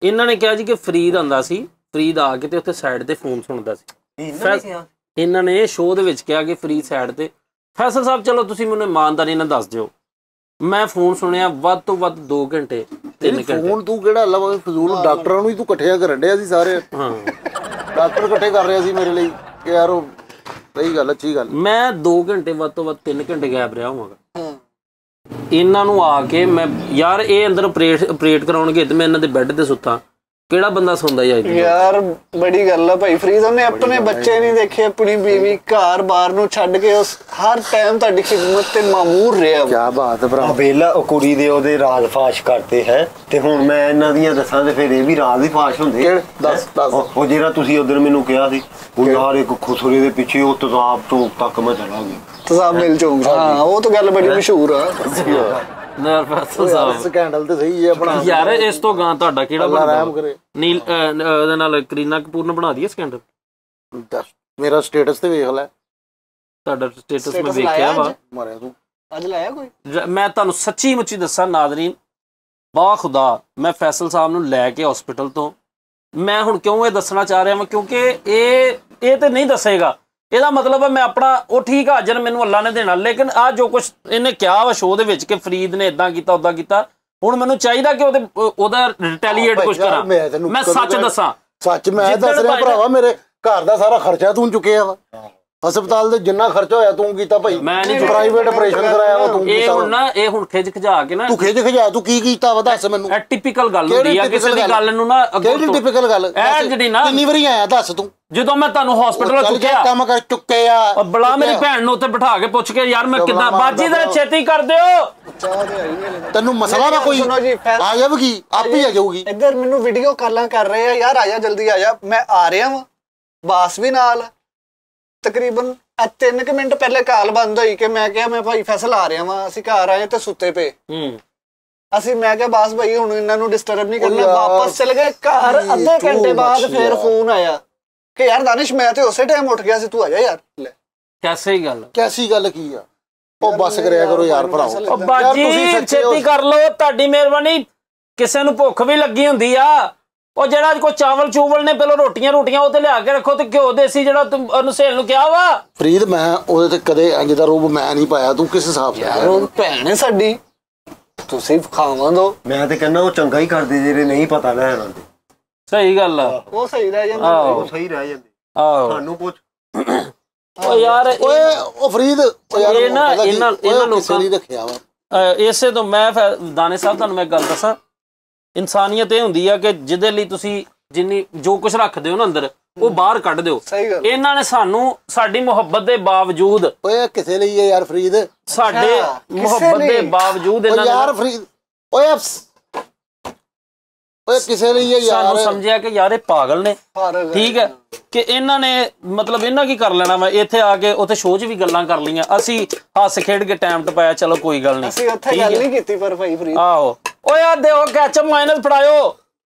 ਇਹਨਾਂ ਨੇ ਕਿਹਾ ਜੀ ਕਿ ਫਰੀਦ ਆਂਦਾ ਸੀ ਫਰੀਦ ਆ ਕੇ ਤੇ ਉੱਥੇ ਸਾਈਡ ਤੇ ਫੋਨ ਸੁਣਦਾ ਸੀ ਇਹਨਾਂ ਨੇ ਸ਼ੋਅ ਦੇ ਵਿੱਚ ਕਿਹਾ ਕਿ ਫਰੀਦ ਸਾਈਡ ਤੇ ਫੈਸਲ ਸਾਹਿਬ ਚਲੋ ਤੁਸੀਂ ਮੈਨੂੰ ਇਮਾਨਦਾਰੀ ਨਾਲ ਦੱਸ ਦਿਓ ਮੈਂ ਫੋਨ ਸੁਣਿਆ ਵੱਧ ਤੋਂ ਵੱਧ 2 ਘੰਟੇ 3 ਘੰਟੇ ਫੋਨ ਤੂੰ ਕਿਹੜਾ ਲਵਾ ਫਜ਼ੂਲ ਡਾਕਟਰਾਂ ਨੂੰ ਹੀ ਤੂੰ ਇਕੱਠਿਆ ਕਰਨ ਡਿਆ ਸੀ ਸਾਰੇ ਹਾਂ ਡਾਕਟਰ ਇਕੱਠੇ ਕਰ ਰਿਹਾ ਸੀ ਮੇਰੇ ਲਈ ਕਿ ਯਾਰ ਉਹ ਸਹੀ ਗੱਲ ਅੱਛੀ ਗੱਲ ਮੈਂ 2 ਘੰਟੇ ਵੱਧ ਤੋਂ ਵੱਧ 3 ਘੰਟੇ ਗਾਇਬ ਰਿਹਾ ਹੋਵਾਂਗਾ ਇਹਨਾਂ ਨੂੰ ਆ ਕੇ ਮੈਂ ਯਾਰ ਇਹ ਅੰਦਰ ਆਪਰੇਟ ਕਰਾਉਣਗੇ ਤੇ ਮੈਂ ਇਹਨਾਂ ਦੇ ਬੈੱਡ ਤੇ ਸੁੱਤਾ ਕਿਹੜਾ ਬੰਦਾ ਸੌਂਦਾ ਯਾਰ ਬੜੀ ਗੱਲ ਆ ਭਾਈ ਫਰੀਦ ਉਹਨੇ ਆਪਣੇ ਬੱਚੇ ਨਹੀਂ ਦੇਖੇ ਆਪਣੀ ਬੀਵੀ ਘਰ ਬਾਰ ਨੂੰ ਛੱਡ ਕੇ ਉਸ ਹਰ ਟਾਈਮ ਤੁਹਾਡੀ ਖਿਦਮਤ ਤੇ ਮਾਮੂਰ ਰਿਹਾ ਕੀ ਬਾਤ ਹੈ ਭਰਾ ਵੇਲਾ ਉਹ ਕੁੜੀ ਦੇ ਉਹਦੇ ਰਾਜ ਫਾਸ਼ ਕਰਤੇ ਹੈ ਤੇ ਹੁਣ ਮੈਂ ਇਹਨਾਂ ਦੀਆਂ ਦੱਸਾਂ ਤੇ ਫਿਰ ਇਹ ਵੀ ਰਾਜ ਹੀ ਫਾਸ਼ ਹੁੰਦੇ ਦੱਸ ਉਹ ਜਿਹੜਾ ਤੁਸੀਂ ਉਧਰ ਮੈਨੂੰ ਕਿਹਾ ਸੀ ਉਹ ਯਾਰ ਇੱਕ ਖੁਸਰੇ ਦੇ ਪਿੱਛੇ ਉਹ ਤਜ਼ਾਬ ਚੌਕ ਤੱਕ ਮੈਂ ਚਲਾ ਗਿਆ ਤਜ਼ਾਬ ਮਿਲ ਚੌਕ ਹਾਂ ਉਹ ਤਾਂ ਗੱਲ ਬੜੀ ਮਸ਼ਹੂਰ ਆ ਸਕੈਂਡਲ ਤੇ ਸਹੀ ਹੈ ਆਪਣਾ ਯਾਰ ਇਸ ਤੋਂ ਗਾਂ ਤੁਹਾਡਾ ਕਿਹੜਾ ਬਣਦਾ ਨੀਲ ਉਹਦੇ ਨਾਲ ਕਰੀਨਾ ਕਪੂਰ ਨੇ ਬਣਾ ਦਈਏ ਸਕੈਂਡਲ ਮੇਰਾ ਸਟੇਟਸ ਤੇ ਵੇਖ ਲੈ ਤੁਹਾਡਾ ਸਟੇਟਸ ਮੈਂ ਵੇਖਿਆ ਵਾ ਮਾਰਿਆ ਤੂੰ ਅੱਜ ਲਾਇਆ ਕੋਈ ਮੈਂ ਤੁਹਾਨੂੰ ਸੱਚੀ ਮੁੱਚੀ ਦੱਸਾਂ ਨਾਜ਼ਰੀਨ ਬਾ ਖੁਦਾ ਮੈਂ ਫੈਸਲ ਸਾਹਿਬ ਨੂੰ ਲੈ ਕੇ ਹਸਪੀਟਲ ਤੋਂ ਮੈਂ ਹੁਣ ਕਿਉਂ ਇਹ ਦੱਸਣਾ ਚਾਹ ਰਿਹਾ ਹਾਂ ਕਿਉਂਕਿ ਇਹ ਤੇ ਨਹੀਂ ਦੱਸੇਗਾ ਇਹਦਾ ਮਤਲਬ ਹੈ ਮੈਂ ਆਪਣਾ ਉਹ ਠੀਕ ਆ ਅਜਰ ਮੈਨੂੰ ਅੱਲਾ ਨੇ ਦੇਣਾ ਲੇਕਿਨ ਆ ਜੋ ਕੁਝ ਇਹਨੇ ਕਿਹਾ ਵਾ ਸ਼ੋਅ ਦੇ ਵਿੱਚ ਕਿ ਫਰੀਦ ਨੇ ਇਦਾਂ ਕੀਤਾ ਉਦਾਂ ਕੀਤਾ ਹੁਣ ਮੈਨੂੰ ਚਾਹੀਦਾ ਕਿ ਉਹਦਾ ਰਿਟੈਲੀਏਟ ਕੁਝ ਕਰਾਂ ਮੈਂ ਸੱਚ ਦੱਸਾਂ ਸੱਚ ਮੈਂ ਦੱਸ ਰਿਹਾ ਭਰਾਵਾ ਮੇਰੇ ਘਰ ਦਾ ਸਾਰਾ ਖਰਚਾ ਤੂੰ ਚੁੱਕਿਆ ਵਾ ਹਸਪਤਾਲ ਦੇ ਜਿੰਨਾ ਖਰਚਾ ਹੋਇਆ ਤੂੰ ਕੀਤਾ ਭਾਈ ਮੈਂ ਨਹੀਂ ਪ੍ਰਾਈਵੇਟ ਆਪਰੇਸ਼ਨ ਕਰਾਇਆ ਵਾ ਤੂੰ ਇਹ ਹੁਣ ਨਾ ਇਹ ਹੁਣ ਖਿੱਚ ਖਜਾ ਕੇ ਨਾ ਤੂੰ ਖਿੱਚ ਖਜਾ ਤੂੰ ਕੀ ਕੀਤਾ ਵਾ ਦੱਸ ਮੈਨੂੰ ਇਹ ਟਿਪੀਕਲ ਗੱਲ ਹੁੰਦੀ ਆ ਕਿਸੇ ਦੀ ਗੱਲ ਨੂੰ ਨਾ ਕਿਹੜੀ ਟਿਪੀਕਲ ਗੱਲ ਇਹ ਜਿਹੜੀ ਨਾ ਕਿੰਨੀ ਵਾਰੀ ਆਇਆ ਦੱਸ ਤੂੰ ਜਦੋਂ ਮੈਂ ਤੁਹਾਨੂੰ ਹਸਪੀਟਲ ਚੁੱਕਿਆ ਕੰਮ ਕਰ ਚੁੱਕੇ ਆ ਬਲਾ ਮੇਰੀ ਭੈਣ ਨੂੰ ਉੱਥੇ ਬਿਠਾ ਕੇ ਪੁੱਛ ਕੇ ਯਾਰ ਮੈਂ ਕਿੱਦਾਂ ਬਾਜੀ ਦਾ ਛੇਤੀ ਕਰ ਦਿਓ ਤੈਨੂੰ ਮਸਲਾ ਨਾ ਕੋਈ ਆ ਜਾਵੇਗੀ ਆਪ ਹੀ ਆ ਜਾਊਗੀ ਇੱਧਰ ਮੈਨੂੰ ਵੀਡੀਓ ਕਾਲਾਂ ਕਰ ਰਹੇ ਆ ਯਾਰ ਆ ਜਾ ਜਲਦੀ ਆ ਜਾ ਮੈਂ ਆ ਰਿਹਾ ਵਾਂ ਬਾਸ ਵੀ ਨਾਲ ਤਕਰੀਬਨ 3 ਮਿੰਟ ਪਹਿਲੇ ਕਾਲ ਬੰਦ ਹੋਈ ਕਿ ਮੈਂ ਕਿਹਾ ਮੈਂ ਭਾਈ ਫੈਸਲ ਆ ਰਿਹਾ ਵਾਂ ਅਸੀਂ ਘਰ ਆਏ ਤੇ ਸੁੱਤੇ ਪਏ ਅਸੀਂ ਮੈਂ ਕਿਹਾ ਬਾਸ ਭਾਈ ਹੁਣ ਇਹਨਾਂ ਨੂੰ ਡਿਸਟਰਬ ਨਹੀਂ ਕਰਨਾ ਵਾਪਸ ਚਲੇ ਗਏ ਘਰ ਅੱਧੇ ਘੰਟੇ ਬਾਅਦ ਫਿਰ ਫੋਨ ਆਇਆ ਕਿ ਯਾਰ ਦਾਨਿਸ਼ ਮੈਂ ਤੇ ਉਸੇ ਟਾਈਮ ਉੱਠ ਗਿਆ ਸੀ ਤੂੰ ਆ ਜਾ ਯਾਰ ਲੈ ਕੈਸੀ ਗੱਲ ਕੀ ਆ ਉਹ ਬਸ ਕਰਿਆ ਕਰੋ ਯਾਰ ਭਰਾਓ ਬਾਜੀ ਛੇਤੀ ਕਰ ਲਓ ਤੁਹਾਡੀ ਮਿਹਰਬਾਨੀ ਕਿਸੇ ਨੂੰ ਭੁੱਖ ਵੀ ਲੱਗੀ ਹੁੰਦੀ ਆ ਉਹ ਜਿਹੜਾ ਕੋਈ ਚਾਵਲ ਚੂਵਲ ਨੇ ਪਹਿਲਾਂ ਰੋਟੀਆਂ ਉਹ ਤੇ ਲਿਆ ਕੇ ਰੱਖੋ ਤੇ ਘਿਓ ਦੇਸੀ ਜਿਹੜਾ ਉਹਨੂੰ ਸੇਲ ਨੂੰ ਕਿਹਾ ਵਾ ਫਰੀਦ ਮੈਂ ਉਹਦੇ ਤੇ ਕਦੇ ਇੰਜ ਦਾ ਰੂਪ ਮੈਂ ਨਹੀਂ ਪਾਇਆ ਤੂੰ ਕਿਸ ਹਿਸਾਬ ਨਾਲ ਉਹ ਭੈਣ ਹੈ ਸਾਡੀ ਤੁਸੀਂ ਖਾਵਾਂ ਦੋ ਮੈਂ ਤੇ ਕਹਿੰਦਾ ਉਹ ਚੰਗਾ ਹੀ ਕਰਦੇ ਜਿਹੜੇ ਨਹੀਂ ਪਤਾ ਲੈਣ ਆਉਂਦੇ ਸਹੀ ਗੱਲ ਆ ਉਹ ਸਹੀ ਰਹਿ ਜਾਂਦੇ ਉਹ ਸਹੀ ਰਹਿ ਜਾਂਦੇ ਸਾਨੂੰ ਪੁੱਛ ਓ ਯਾਰ ਉਹ ਫਰੀਦ ਇਹ ਨਾ ਇਹਨਾਂ ਲੋਕਾਂ ਨੇ ਰੱਖਿਆ ਵਾ ਇਸੇ ਤੋਂ ਮੈਂ ਦਾਨੇ ਸਾਹਿਬ ਤੁਹਾਨੂੰ ਮੈਂ ਗੱਲ ਦੱਸਾਂ ਇਨਸਾਨੀਅਤ ਇਹ ਹੁੰਦੀ ਆ ਕਿ ਜਿਹਦੇ ਲਈ ਤੁਸੀਂ ਜਿੰਨੀ ਜੋ ਕੁਝ ਰੱਖਦੇ ਹੋ ਨਾ ਅੰਦਰ ਉਹ ਬਾਹਰ ਕੱਢ ਦਿਓ ਇਹਨਾਂ ਨੇ ਸਾਨੂੰ ਸਾਡੀ ਮੁਹੱਬਤ ਦੇ ਬਾਵਜੂਦ ਓਏ ਕਿਸੇ ਲਈ ਹੈ ਯਾਰ ਫਰੀਦ ਸਾਡੇ ਮੁਹੱਬਤ ਦੇ ਬਾਵਜੂਦ ਇਹਨਾਂ ਨੇ ਯਾਰ ਫਰੀਦ ਓਏ ਕਿਸੇ ਲਈ ਯਾਰ ਸਾਨੂੰ ਸਮਝਿਆ ਕਿ ਯਾਰ ਇਹ ਪਾਗਲ ਨੇ, ਠੀਕ ਹੈ ਕਿ ਇਹਨਾਂ ਨੇ ਮਤਲਬ ਇਹਨਾਂ ਕੀ ਕਰ ਲੈਣਾ ਵਾ, ਇੱਥੇ ਆ ਕੇ ਉੱਥੇ ਸ਼ੋਅ 'ਚ ਵੀ ਗੱਲਾਂ ਕਰ ਲਈਆਂ, ਅਸੀਂ ਹੱਸ ਖੇਡ ਕੇ ਟਾਈਮ ਟਪਾਇਆ, ਚਲੋ ਕੋਈ ਗੱਲ ਨਹੀਂ, ਅਸੀਂ ਉੱਥੇ ਗੱਲ ਨਹੀਂ ਕੀਤੀ ਪਰ ਭਾਈ ਫਰੀਦ। ਆਹੋ ਓਏ ਆ ਦਿਓ ਕੈਚਅਪ ਮਾਈਨਸ ਫੜਾਇਓ,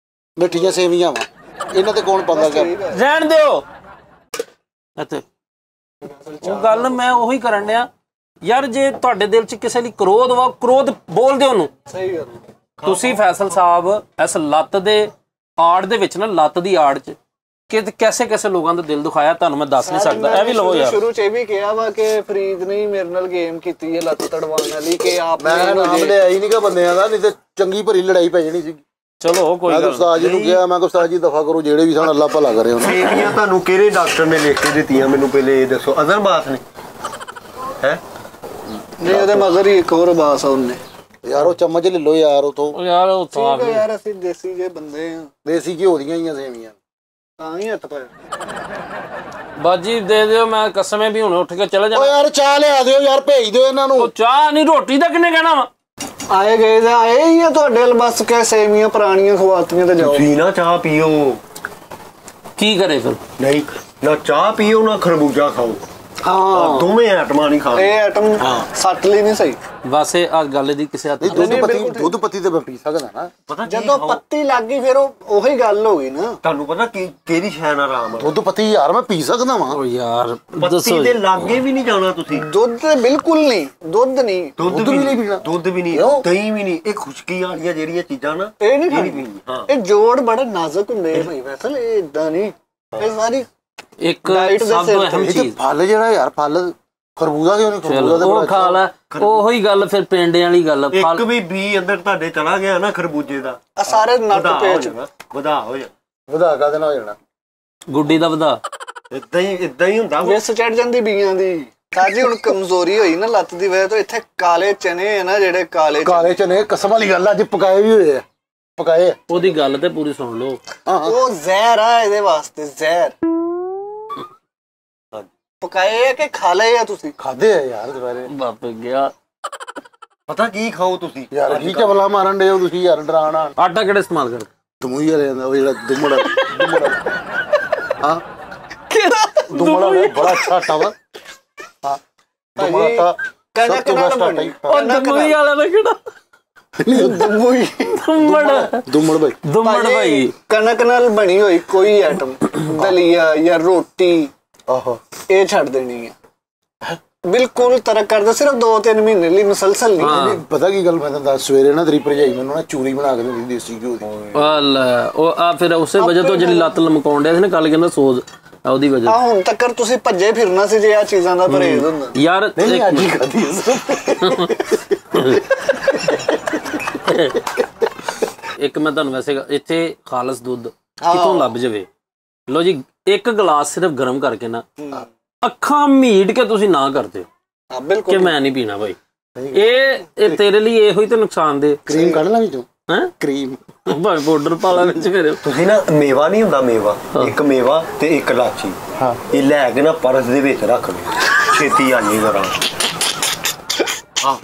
ਮਿੱਠੀਆਂ ਸੇਵੀਆਂ ਵਾ ਇਹਨਾਂ ਤੇ ਕੌਣ ਪਾਉਂਦਾ ਕਰ, ਰਹਿਣ ਦਿਓ ਇੱਥੇ। ਉਹ ਗੱਲ ਮੈਂ ਉਹੀ ਕਰਨ ਡਿਆ ਯਾਰ, ਜੇ ਤੁਹਾਡੇ ਦਿਲ 'ਚ ਕਿਸੇ ਲਈ ਕ੍ਰੋਧ ਵਾ, ਕ੍ਰੋਧ ਬੋਲ ਦਿਓ ਉਹਨੂੰ। ਸਹੀ ਗੱਲ। ਤੁਸੀਂ ਫੈਸਲ ਸਾਹਿਬ ਇਸ ਲੱਤ ਦੇ ਆੜ ਦੇ ਵਿੱਚ ਨਾ, ਲੱਤ ਦੀ ਆੜ 'ਚ ਕਿ ਕੈਸੇ ਕੈਸੇ ਲੋਕਾਂ ਦਾ ਦਿਲ ਦੁਖਾਇਆ, ਤੁਹਾਨੂੰ ਮੈਂ ਦੱਸ ਨਹੀਂ ਸਕਦਾ। ਇਹ ਵੀ ਲਓ ਯਾਰ, ਸ਼ੁਰੂ 'ਚ ਇਹ ਵੀ ਕਿਹਾ ਵਾ ਕਿ ਫਰੀਦ ਨੇ ਮੇਰੇ ਨਾਲ ਗੇਮ ਕੀਤੀ ਹੈ ਲੱਤ ਤੜਵਾਉਣ ਵਾਲੀ, ਕਿ ਆਪ ਮੈਂ ਨਾਮ ਲਿਆ ਹੀ ਨਹੀਂਗਾ ਬੰਦਿਆਂ ਦਾ, ਨਹੀਂ ਤੇ ਚੰਗੀ ਭਰੀ ਲੜਾਈ ਪੈ ਜਾਣੀ ਸੀ। ਚਲੋ ਕੋਈ ਗੱਲ ਉਸਤਾਦ ਜੀ ਨੂੰ ਕਿਹਾ, ਮੈਂ ਉਸਤਾਦ ਜੀ ਦਫਾ ਕਰੋ, ਜਿਹੜੇ ਵੀ ਸਾਨੂੰ ਅੱਲਾ ਭਲਾ ਕਰੇ ਉਹਨਾਂ ਸੇਵੀਆਂ ਤੁਹਾਨੂੰ ਕਿਹੜੇ ਡਾਕਟਰ ਨੇ ਲਿਖ ਕੇ ਦਿੱਤੀਆਂ, ਮੈਨੂੰ ਪਹਿਲੇ ਇਹ ਦੱਸੋ। ਅਜ਼ਰਬਾਸ ਨੇ ਹੈ? ਨਹੀਂ ਉਹਦੇ ਮਗਰ ਹੀ ਇੱਕ ਹੋਰ ਬਾਸ ਆ ਉਹਨੇ। ਯਾਰ ਉਹ ਚਮਚ ਲੈ ਲਓ ਯਾਰ, ਉਥੋਂ ਯਾਰ ਉੱਥੋਂ ਆ ਠੀਕ ਹੈ ਯਾਰ, ਅਸੀਂ ਦੇਸੀ ਜੇ ਬੰਦੇ ਆ, ਦੇਸੀ ਘਿਓ ਦੀਆਂ ਹੀ ਆ ਸੇਵੀਆਂ, ਤਾਂ ਹੀ ਹੱਥ ਪਾਇਆ। ਬਾਜੀ ਦੇ ਦਿਓ, ਮੈਂ ਕਸਮੇ ਵੀ ਹੁਣ ਉੱਠ ਕੇ ਚਲੇ ਓ ਜਾਣਾ। ਯਾਰ ਚਾਹ ਲਿਆ ਦਿਓ ਯਾਰ, ਭੇਜ ਦਿਓ ਇਹਨਾਂ ਨੂੰ। ਉਹ ਚਾਹ ਨਹੀਂ ਰੋਟੀ ਦਾ ਕਿੰਨੇ ਕਹਿਣਾ ਵਾ? ਆਏ ਗਏ ਤਾਂ ਆਏ ਹੀ ਆ ਤੁਹਾਡੇ ਵੱਲ, ਬਸ ਕਿ ਸੇਵੀਆਂ ਪੁਰਾਣੀਆਂ ਖਵਾਤੀਆਂ ਤੇ ਜਾਓ। ਤੁਸੀਂ ਨਾ ਚਾਹ ਪੀਓ, ਕੀ ਕਰੇ ਫਿਰ? ਨਹੀਂ ਨਾ ਚਾਹ ਪੀਓ ਨਾ ਖਰਬੂਜਾ ਖਾਓ, ਹਾਂ ਦੋਵੇਂ ਆਈਟਮਾਂ ਨਹੀਂ ਖਾਓ। ਇਹ ਆਈਟਮ ਸੱਟ ਲਈ ਨਹੀਂ ਸਹੀ। ਬਸ ਇਹ ਆ ਗੱਲ ਦੀ ਕਿਸੇ ਹੱਥ ਦੁੱਧ ਪੱਤੀ ਤੇ ਮੈਂ ਪੀ ਸਕਦਾ ਨਾ, ਪਤਾ ਕੀ ਜਦੋਂ ਖਾਓ? ਪੱਤੀ ਲੱਗ ਗਈ ਫਿਰ ਉਹ ਉਹੀ ਗੱਲ ਹੋ ਗਈ ਨਾ। ਤੁਹਾਨੂੰ ਪਤਾ ਕਿਹੜੀ ਸ਼ੈ ਨਾਲ ਆਰਾਮ ਆ? ਦੁੱਧ ਪੱਤੀ ਯਾਰ ਮੈਂ ਪੀ ਸਕਦਾ ਵਾਂ। ਉਹ ਯਾਰ ਪੱਤੀ ਦੇ ਲਾਗੇ ਵੀ ਨਹੀਂ ਜਾਣਾ ਤੁਸੀਂ। ਦੁੱਧ ਤੇ ਬਿਲਕੁਲ ਨਹੀਂ, ਦੁੱਧ ਨਹੀਂ, ਦੁੱਧ ਵੀ ਨਹੀਂ ਪੀਣਾ, ਦੁੱਧ ਵੀ ਨਹੀਂ, ਕਿਉਂ? ਦਹੀਂ ਵੀ ਨਹੀਂ, ਇਹ ਖੁਸ਼ਕੀ ਵਾਲੀਆਂ ਜਿਹੜੀਆਂ ਚੀਜ਼ਾਂ ਨਾ ਇਹ ਨਹੀਂ ਪੀਣੀ। ਖਾਣੀ। ਹਾਂ ਇਹ ਜੋੜ ਬੜਾ ਨਾਜ਼ੁਕ ਹੁੰਦੇ ਭਾਈ, ਵੈਸੇ ਇਹ ਇਦਾਂ ਨਹੀਂ, ਇਹ ਸਾਰੀ ਇੱਕ Diet ਦੇ ਸਭ ਸਿਰ ਤੋਂ ਤੇ। ਅਹਿਮ ਇਹ ਤੇ ਚੀਜ਼, ਫਲ ਜਿਹੜਾ ਯਾਰ, ਫਲ ਖਰਬੂਜ਼ਾ ਕਿਉਂ ਨਹੀਂ? ਖਰਬੂਜ਼ਾ ਤੇ ਉਹ ਖਾ ਲੈ, ਉਹੀ ਗੱਲ ਫਿਰ ਪਿੰਡੇ ਵਾਲੀ ਗੱਲ। ਇੱਕ ਵੀ ਬੀ ਅੰਦਰ ਤੁਹਾਡੇ ਚਲਾ ਗਿਆ ਨਾ ਖਰਬੂਜੇ ਦਾ, ਆ ਸਾਰੇ ਨੱਟ ਵਧਾ ਹੋ ਪੇਚ ਜਾਣਾ, ਵਧਾ ਹੋ ਜਾਣਾ, ਵਧਾ ਕਾ ਦੇਣਾ ਹੋ ਜਾਣਾ, ਗੁੱਡੀ ਦਾ ਵਧਾ। ਇਦਾਂ ਹੀ ਹੁੰਦਾ ਵਾ। ਵਿਸ ਚੜ ਜਾਂਦੀ ਬੀਆਂ ਦੀ। ਸਾਜੀ ਹੁਣ ਕਮਜ਼ੋਰੀ ਹੋਈ ਨਾ ਲੱਤ ਦੀ ਵਜ੍ਹਾ ਤੋਂ, ਇੱਥੇ ਕਾਲੇ ਚਨੇ ਆ ਨਾ, ਜਿਹੜੇ ਕਾਲੇ ਚਨੇ ਕਸਮ ਵਾਲੀ ਗੱਲ, ਅੱਜ ਪਕਾਏ ਵੀ ਹੋਏ ਆ, ਪਕਾਏ ਆ। ਉਹਦੀ ਗੱਲ ਤੇ ਪੂਰੀ ਸੁਣ ਲਓ। ਉਹ ਜ਼ਹਿਰ ਆ ਇਹਦੇ ਵਾਸਤੇ, ਜ਼ਹਿਰ। ਪਕਾਏ ਆ ਕਿ ਖਾ ਲਏ ਆ ਤੁਸੀਂ? ਖਾਦੇ ਆ ਯਾਰ ਦੁਪਹਿਰੇ। ਬਾਪ ਗਿਆ। ਪਤਾ ਕੀ ਖਾਓ ਤੁਸੀਂ ਯਾਰ ਕੀ ਚਵਲਾ ਮਾਰਨ ਦੇ ਹੋ ਤੁਸੀਂ ਯਾਰ, ਡਰਾਣਾ। ਆਟਾ ਕਿਹੜਾ ਇਸਤੇਮਾਲ ਕਰਦੇ? ਦਮੂਈ ਵਾਲੇ ਦਾ ਉਹ ਜਿਹੜਾ ਦੁਮੜ ਹਾਂ, ਕਿਹੜਾ ਦੁਮੜ ਬੜਾ ਅੱਛਾ ਆਟਾ ਵਾ। ਹਾਂ ਦੁਮੜ ਆਟਾ ਸਭ ਤੋਂ ਬੈਸਟ ਆਟਾ ਹੀ। ਉਹ ਦਮੂਈ ਵਾਲਾ ਦਾ ਕਿਹੜਾ? ਦਮੂਈ ਦੁਮੜ ਬਾਈ, ਦੁੰਮੜ ਭਾਈ। ਕਣਕ ਨਾਲ ਬਣੀ ਹੋਈ ਕੋਈ ਆਈਟਮ, ਦਲੀਆ ਜਾਂ ਰੋਟੀ, ਆਹੋ ਇਹ ਛੱਡ ਦੇਣੀ ਹੈ ਬਿਲਕੁਲ। ਤਰਕ ਕਰਦਾ ਸਿਰਫ 2-3 ਮਹੀਨੇ ਲਈ, ਮੁਸਲਸਲ ਨਹੀਂ। ਪਤਾ ਕੀ ਗੱਲ, ਮੈਂ ਤੁਹਾਨੂੰ ਦੱਸ, ਸਵੇਰੇ ਨਾ ਤੇਰੀ ਭਰਜਾਈ ਮੈਨੂੰ ਨਾ ਚੂਰੀ ਬਣਾ ਕੇ ਦਿੰਦੀ ਦੇਸੀ ਘਿਓ ਦੀ। ਉਹ ਆ ਫਿਰ ਉਸੇ ਵਜ੍ਹਾ ਤੋਂ ਜਿਹੜੀ ਲੱਤ ਲਮਕਾਉਣ ਡਿਆ ਸੀ ਨਾ ਕੱਲ, ਕਹਿੰਦਾ ਸੋਜ ਆ ਉਹਦੀ ਵਜ੍ਹਾ। ਆ ਹੁਣ ਤੱਕ ਤੁਸੀਂ ਭੱਜੇ ਫਿਰਨਾ ਸੀ ਜੇ ਆ ਚੀਜ਼ਾਂ ਦਾ ਪਰਹੇਜ਼ ਹੁੰਦਾ। ਯਾਰ ਨਹੀਂ ਅੱਜ ਹੀ ਖਾਦੀ ਇੱਕ ਮੈਂ ਤੁਹਾਨੂੰ ਵੈਸੇ ਇੱਥੇ ਖਾਲਸ ਦੁੱਧ ਕਿਤੋਂ ਲੱਭ ਜਾਵੇ, ਲੋ ਜੀ ਇੱਕ ਗਲਾਸ ਸਿਰਫ ਗਰਮ ਕਰਕੇ ਨਾ ਅੱਖਾਂ ਮੀਟ ਕੇ ਤੁਸੀਂ ਨਾ ਕਰਦੇ ਹੋ ਹਾਂ ਬਿਲਕੁਲ ਕਿ ਮੈਂ ਨਹੀਂ ਪੀਣਾ ਭਾਈ। ਇਹ ਤੇਰੇ ਲਈ ਇਹੋ ਹੀ ਤੇ ਨੁਕਸਾਨ ਦੇ। ਕਰੀਮ ਕੱਢ ਲਾਂ ਵਿੱਚੋਂ, ਹੈ ਕਰੀਮ ਭਾਵੇਂ ਪਾਊਡਰ ਪਾ ਲਾ ਵਿੱਚ ਫਿਰ। ਤੁਸੀਂ ਨਾ ਮੇਵਾ ਨਹੀਂ ਹੁੰਦਾ, ਮੇਵਾ ਇੱਕ ਮੇਵਾ ਤੇ ਇੱਕ ਲਾਚੀ, ਹਾਂ ਇਹ ਲੈ ਕੇ ਨਾ ਪਰਸ ਦੇ ਵਿੱਚ ਰੱਖ ਲਓ, ਛੇਤੀ ਆਣੀ ਕਰਾਂ। ਹਾਂ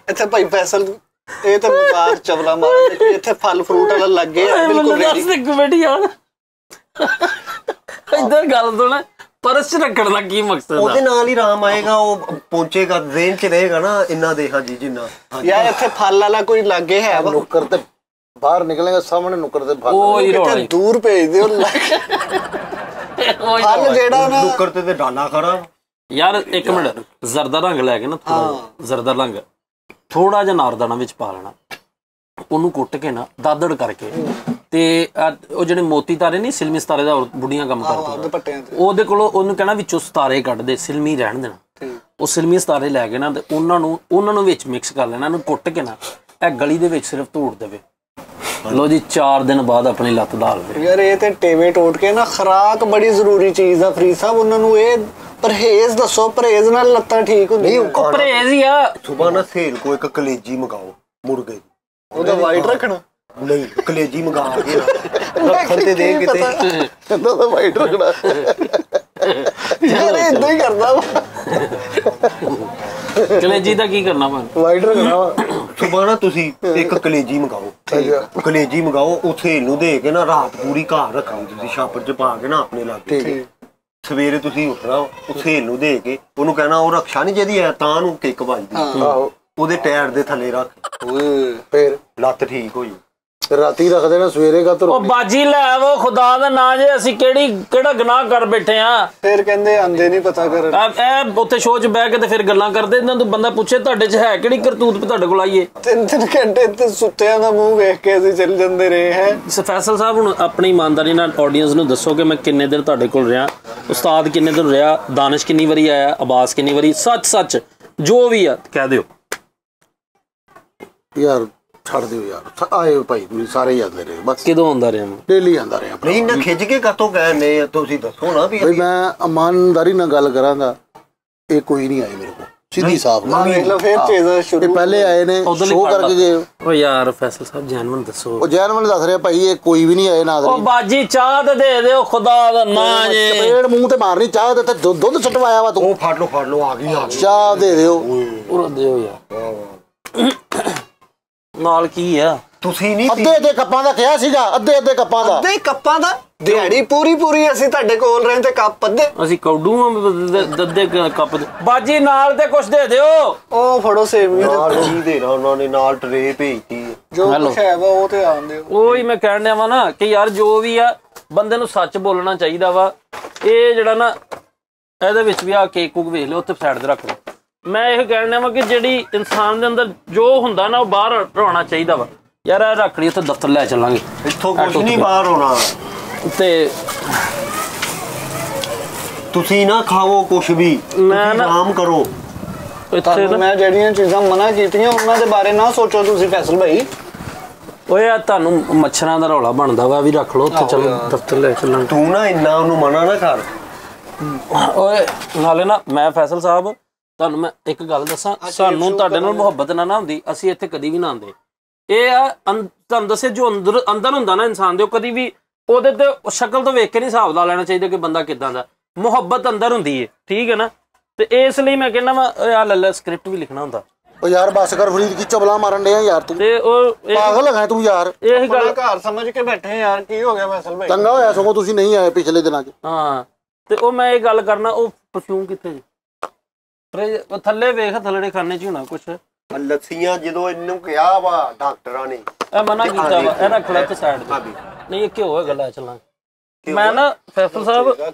ਇੱਥੇ ਭਾਈ ਫੈਸਲ ਇਹ ਤਾਂ ਮਜ਼ਾਕ ਚਵਲਾ ਮਾਰਦੇ, ਇੱਥੇ ਫਲ ਫਰੂਟ ਵਾਲਾ ਲੱਗੇ ਆ ਬਿਲਕੁਲ ਰੈਡੀ। ਦੱਸ ਇੱਕ ਮਿੰਟ ਯਾਰ, ਇੱਧਰ ਗੱਲ ਸੁਣ, ਪਰਸ ਚ ਰੱਖਣ ਦਾ ਕੀ ਮਕਸਦ ਆ? ਉਹਦੇ ਨਾਲ ਹੀ ਆਰਾਮ ਆਏਗਾ, ਉਹ ਪਹੁੰਚੇਗਾ, ਜ਼ੇਨ ਚ ਰਹੇਗਾ ਨਾ ਇੰਨਾ ਦੇ। ਹਾਂਜੀ ਜਿੰਨਾ ਯਾਰ ਇੱਥੇ ਫਲ ਵਾਲਾ ਕੋਈ ਲੱਗੇ ਹੈ ਵਾ, ਨੁੱਕਰ ਤੇ ਬਾਹਰ ਨਿਕਲੇਗਾ, ਸਾਹਮਣੇ ਨੁੱਕਰ ਤੇ ਉਹ ਹੀ ਕਿਤੇ ਦੂਰ ਭੇਜ ਦਿਓ। ਫਲ ਜਿਹੜਾ ਨਾ ਨੁੱਕਰ ਤੇ ਡਾਲਾ ਖੜਾ। ਯਾਰ ਇੱਕ ਮਿੰਟ, ਜ਼ਰਦਾ ਰੰਗ ਲੈ ਕੇ ਨਾ, ਥੋੜਾ ਜ਼ਰਦਾ ਰੰਗ ਥੋੜਾ ਜਿਹਾ ਨਾਰਦਾਨਾ ਵਿੱਚ ਪਾ ਲੈਣਾ, ਉਹਨੂੰ ਕੁੱਟ ਕੇ ਨਾ ਦਾਦੜ ਕਰਕੇ, ਤੇ ਉਹ ਜਿਹੜੇ ਮੋਤੀ ਤਾਰੇ ਨਹੀਂ, ਸਿਲਮੀ ਸਿਤਾਰੇ ਦਾ ਬੁੱਢੀਆਂ ਕੰਮ ਕਰਦੀਆਂ, ਉਹਦੇ ਕੋਲੋਂ ਉਹਨੂੰ ਕਹਿਣਾ ਵਿੱਚੋਂ ਸਿਤਾਰੇ ਕੱਢ ਦੇ, ਸਿਲਮੀ ਰਹਿਣ ਦੇਣਾ। ਉਹ ਸਿਲਮੀ ਸਿਤਾਰੇ ਲੈ ਕੇ ਨਾ ਤੇ ਉਹਨਾਂ ਨੂੰ ਵਿੱਚ ਮਿਕਸ ਕਰ ਲੈਣਾ, ਇਹਨੂੰ ਕੁੱਟ ਕੇ ਨਾ ਇਹ ਗਲੀ ਦੇ ਵਿੱਚ ਸਿਰਫ ਧੂੜ ਦੇਵੇ। ਲੋ ਜੀ 4 ਦਿਨ ਬਾਅਦ ਆਪਣੀ ਲੱਤ ਦਾ ਹਾਲ। ਯਾਰ ਇਹ ਤੇ ਟੇਵੇ ਟੋਟ ਕੇ ਨਾ, ਖੁਰਾਕ ਬੜੀ ਜ਼ਰੂਰੀ ਚੀਜ਼ ਆ ਫਰੀਦ ਸਾਹਿਬ। ਉਹਨਾਂ ਨੂੰ ਇਹ ਪਰਹੇਜ਼ ਦੱਸੋ, ਪਰਹੇਜ਼ ਨਾਲ ਲੱਤਾਂ ਠੀਕ ਹੁੰਦੀਆਂ। ਉਹ ਪਰਹੇਜ਼ ਹੀ ਆ। ਸੁਬਾ ਨਾ ਸੇਲ ਕੋ ਇੱਕ ਕਲੇਜੀ ਮੰਗਾਓ ਮੁਰਗੇ ਦੀ, ਉਹਦਾ ਵਾਈਟ ਰੱਖਣਾ ਨਹੀਂ ਕਲੇਜੀ ਮੰਗਾ ਕੇ ਰੱਖਣ ਤੇ ਦੇ ਕਿਤੇ ਕਹਿੰਦਾ ਤਾਂ ਵਾਈਟ ਰੱਖਣਾ। ਯਾਰ ਇਦਾਂ ਹੀ ਕਰਦਾ ਵਾ। कलेजी दा की करना मैं ਵਾਈਟ ਰੱਖਣਾ ਵਾ ਸੁਬਾ ਨਾ ਤੁਸੀਂ ਇੱਕ ਕਲੇਜੀ ਮੰਗਾਓ, ਕਲੇਜੀ ਮੰਗਾਓ, ਉਹ ਸਹੇਲ ਨੂੰ ਦੇ ਕੇ ਨਾ ਰਾਤ ਪੂਰੀ ਘਰ ਰੱਖਣੀ ਤੁਸੀਂ ਛਾਪਰ ਚ ਪਾ ਕੇ ਨਾ ਆਪਣੇ ਲਾਗੇ। ਸਵੇਰੇ ਤੁਸੀਂ ਉੱਠਣਾ, ਉਹ ਸਹੇਲ ਨੂੰ ਦੇ ਕੇ ਉਹਨੂੰ ਕਹਿਣਾ ਉਹ ਰਕਸ਼ਾ ਨਹੀਂ ਜਿਹਦੀ ਹੈ ਤਾਂ ਨੂੰ ਕਿੱਕ ਵੱਜਦੀ, ਉਹਦੇ ਟਾਇਰ ਦੇ ਥੱਲੇ ਰੱਖ, ਫਿਰ ਲੱਤ ਠੀਕ ਹੋਈ। ਰਾਤੀ ਰੱਖ ਦੇਣਾ, ਸਵੇਰੇ ਕਾ ਉਹ ਬਾਜੀ ਲੈ ਉਹ ਖੁਦਾ ਦਾ ਨਾਂ ਜੇ ਅਸੀਂ ਕਿਹੜਾ ਗੁਨਾਹ ਕਰ ਬੈਠੇ ਆ। ਫਿਰ ਕਹਿੰਦੇ ਆਂਦੇ ਨਹੀਂ ਪਤਾ ਕਰਨ, ਇਹ ਉੱਥੇ ਸ਼ੋਅ 'ਚ ਬਹਿ ਕੇ ਤੇ ਫਿਰ ਗੱਲਾਂ ਕਰਦੇ। ਇਹਨਾਂ ਤੋਂ ਬੰਦਾ ਪੁੱਛੇ ਤੁਹਾਡੇ 'ਚ ਹੈ ਕਿਹੜੀ ਕਰਤੂਤ ਤੁਹਾਡੇ ਕੋਲ ਆਈਏ। 3 ਘੰਟੇ ਤੇ ਸੁੱਤਿਆਂ ਦਾ ਮੂੰਹ ਵੇਖ ਕੇ ਅਸੀਂ ਚੱਲ ਜਾਂਦੇ ਰਹੇ ਹੈ। ਫੈਸਲ ਸਾਹਿਬ ਹੁਣ ਆਪਣੀ ਇਮਾਨਦਾਰੀ ਨਾਲ ਆਡੀਅנס ਨੂੰ ਦੱਸੋ ਕਿ ਮੈਂ ਕਿੰਨੇ ਦਿਨ ਤੁਹਾਡੇ ਕੋਲ ਰਿਹਾ, ਉਸਤਾਦ ਕਿੰਨੇ ਦਿਨ ਰਿਹਾ, ਦਾਨਿਸ਼ ਕਿੰਨੀ ਵਾਰੀ ਆਇਆ, ਅਬਾਸ ਕਿੰਨੀ ਵਾਰੀ, ਸੱਚ ਜੋ ਵੀ ਆ ਕਹਿ ਦਿਓ ਯਾਰ। ਛੱਡ ਦਿਓ ਯਾਰ, ਆਏ ਭਾਈ ਤੁਸੀਂ ਸਾਰੇ ਹੀ ਆਉਂਦੇ ਰਹੇ, ਬਸ ਕਿਦੋਂ ਆਉਂਦਾ ਰਿਹਾ ਮੈਂ ਡੇਲੀ ਆਉਂਦਾ ਰਿਹਾ। ਨਹੀਂ ਨਾ ਖਿੱਚ ਕੇ ਕਾਤੋਂ ਕਹਿੰਦੇ ਤੁਸੀਂ ਦੱਸੋ ਨਾ ਵੀ। ਮੈਂ ਇਮਾਨਦਾਰੀ ਨਾਲ ਗੱਲ ਕਰਾਂਗਾ, ਇਹ ਕੋਈ ਨਹੀਂ ਆਏ ਮੇਰੇ ਕੋਲ, ਸਿੱਧੀ ਸਾਫ਼ ਗੱਲ। ਵੇਖ ਲਓ ਫਿਰ ਚੀਜ਼ਾਂ ਸ਼ੁਰੂ, ਇਹ ਪਹਿਲੇ ਆਏ ਨੇ ਸ਼ੋਅ ਕਰਕੇ ਗਏ। ਓ ਯਾਰ ਫੈਸਲ ਸਾਹਿਬ ਜੈਨੂਨ ਦੱਸੋ। ਉਹ ਜੈਨੂਨ ਦੱਸ ਰਿਹਾ ਭਾਈ, ਇਹ ਕੋਈ ਵੀ ਨਹੀਂ ਆਏ ਨਾ। ਉਹ ਬਾਜੀ ਚਾਹ ਤੇ ਦੇ ਦਿਓ ਖੁਦਾ ਦਾ ਨਾਂ ਜੇ। ਚਪੇੜ ਮੂੰਹ ਤੇ ਮਾਰਨੀ, ਚਾਹ ਦੇ ਤੇ ਦੁੱਧ ਛਟਵਾਇਆ ਵਾ ਤੂੰ। ਉਹ ਫੜ ਲਓ ਆ ਗਈ ਚਾਹ ਦੇ ਦਿਓ, ਪੂਰਾ ਦਿਓ ਯਾਰ। ਨਾਲ ਕੀ ਆ ਤੁਸੀਂ ਨਹੀਂ ਅੱਧੇ ਕੱਪਾਂ ਦਾ ਕਿਹਾ ਸੀਗਾ, ਅੱਧੇ ਕੱਪਾਂ ਦਾ। ਅੱਧੇ ਕੱਪਾਂ ਦਾ ਦਿਹਾੜੀ ਪੂਰੀ ਅਸੀਂ ਤੁਹਾਡੇ ਕੋਲ ਰਹੇ ਤੇ ਕੱਪ ਅੱਧੇ। ਅਸੀਂ ਕੌਡੂ ਦੱਦੇ ਕੱਪ ਬਾਜੀ ਨਾਲ ਤੇ ਕੁਛ ਦੇ ਦਿਓ। ਉਹ ਫੜੋ ਸੇਵੀਆਂ ਨਾਲ ਕੀ ਦੇਣਾ ਉਹਨਾਂ ਨੇ, ਨਾਲ ਟਰੇ ਭੇਜਤੀ ਜੋ ਕੁਛ ਹੈ ਵਾ ਉਹ ਤੇ ਆਉਂਦੇ। ਉਹੀ ਮੈਂ ਕਹਿਣ ਡਿਆ ਵਾ ਨਾ ਕਿ ਯਾਰ ਜੋ ਵੀ ਆ ਬੰਦੇ ਨੂੰ ਸੱਚ ਬੋਲਣਾ ਚਾਹੀਦਾ ਵਾ। ਇਹ ਜਿਹੜਾ ਨਾ ਇਹਦੇ ਵਿੱਚ ਵੀ ਆ ਕੇਕ ਕੁਕ ਵੇਖ ਲਿਓ, ਉੱਥੇ ਸਾਈਡ ਤੇ ਰੱਖ ਲਓ। ਮੈਂ ਇਹ ਕਹਿਣ ਡਿਆ ਵਾ ਕਿ ਜਿਹੜੀ ਇਨਸਾਨ ਦੇ ਅੰਦਰ ਜੋ ਹੁੰਦਾ ਨਾ ਉਹ ਬਾਹਰ ਹੋਣਾ ਚਾਹੀਦਾ ਵਾ। ਯਾਰ ਇਹ ਰੱਖ ਲਈ, ਉੱਥੇ ਦਫ਼ਤਰ ਲੈ ਚੱਲਾਂਗੇ, ਇੱਥੋਂ ਕੁਝ ਨਹੀਂ ਬਾਹਰ ਹੋਣਾ। ਤੇ ਤੁਸੀਂ ਨਾ ਖਾਵੋ ਕੁਛ ਵੀ, ਮੈਂ ਆਰਾਮ ਕਰੋ। ਇੱਥੇ ਮੈਂ ਜਿਹੜੀਆਂ ਚੀਜ਼ਾਂ ਮਨਾ ਕੀਤੀਆਂ ਉਹਨਾਂ ਦੇ ਬਾਰੇ ਨਾ ਸੋਚੋ ਤੁਸੀਂ ਫੈਸਲ ਭਾਈ। ਓਏ ਆ ਤੁਹਾਨੂੰ ਮੱਛਰਾਂ ਦਾ ਰੌਲਾ ਬਣਦਾ ਵਾ, ਵੀ ਰੱਖ ਲਓ ਉੱਥੇ, ਚਲੋ ਦਫ਼ਤਰ ਲੈ ਚੱਲਾਂਗੇ। ਤੂੰ ਨਾ ਇੰਨਾ ਉਹਨੂੰ ਮਨਾ ਨਾ ਕਰ। ਓਏ ਨਾਲੇ ਨਾ ਮੈਂ ਫੈਸਲ ਸਾਹਿਬ ਤੁਹਾਨੂੰ ਮੈਂ ਇੱਕ ਗੱਲ ਦੱਸਾਂ, ਸਾਨੂੰ ਤੁਹਾਡੇ ਨਾਲ ਮੁਹੱਬਤ ਨਾ ਹੁੰਦੀ ਅਸੀਂ ਇੱਥੇ ਕਦੀ ਵੀ ਨਾ ਆਉਂਦੇ। ਇਹ ਆ ਤੁਹਾਨੂੰ ਦੱਸੇ ਜੋ ਅੰਦਰ ਹੁੰਦਾ ਨਾ ਇਨਸਾਨ ਦੇ, ਉਹ ਕਦੀ ਵੀ ਉਹਦੇ ਤੇ ਸ਼ਕਲ ਤੋਂ ਵੇਖ ਕੇ ਨਹੀਂ ਹਿਸਾਬ ਲਾ ਲੈਣਾ ਚਾਹੀਦਾ ਕਿ ਬੰਦਾ ਕਿੱਦਾਂ ਦਾ। ਮੁਹੱਬਤ ਅੰਦਰ ਹੁੰਦੀ ਹੈ, ਠੀਕ ਹੈ ਨਾ। ਤੇ ਇਸ ਲਈ ਮੈਂ ਕਹਿੰਦਾ ਵਾ ਆ ਲੱਲਾ ਸਕ੍ਰਿਪਟ ਵੀ ਲਿਖਣਾ ਹੁੰਦਾ। ਉਹ ਯਾਰ ਬਸ ਕਰ ਫਰੀਦ, ਕੀ ਚਬਲਾ ਮਾਰਨ ਡਿਆ ਯਾਰ ਤੂੰ। ਤੇ ਉਹ ਪਾਗਲ ਹੈਗਾ ਤੂੰ ਯਾਰ। ਇਹ ਗੱਲ ਘਰ ਸਮਝ ਕੇ ਬੈਠੇ ਯਾਰ, ਕੀ ਹੋ ਗਿਆ ਫੈਸਲ ਭਾਈ? ਚੰਗਾ ਹੋਇਆ ਸਗੋਂ ਤੁਸੀਂ ਨਹੀਂ ਆਏ ਪਿਛਲੇ ਦਿਨਾਂ 'ਚ। ਹਾਂ ਤੇ ਉਹ ਮੈਂ ਇਹ ਗੱਲ ਕਰਨਾ, ਉਹ ਪਰਫਿਊਮ ਕਿੱਥੇ ਜੀ? ਉਹ ਥੱਲੇ ਵੇਖ, ਥੱਲੜੇ ਖਾਨੇ 'ਚ ਹੋਣਾ ਕੁਛ। ਲੱਸੀਆਂ ਜਦੋਂ ਇਹਨੂੰ ਕਿਹਾ ਵਾ ਡਾਕਟਰਾਂ ਨੇ, ਇਹ ਮਨਾ ਕੀਤਾ ਵਾ, ਇਹ ਰੱਖ ਲੈ ਤੇ ਸਾਈਡ ਤੇ। ਨਹੀਂ ਇਹ ਕਿਉਂ ਹੈ ਗੱਲਾਂ ਚੱਲਾਂਗੇ। ਮੈਂ ਨਾ ਫੈਸਲ ਸਾਹਿਬ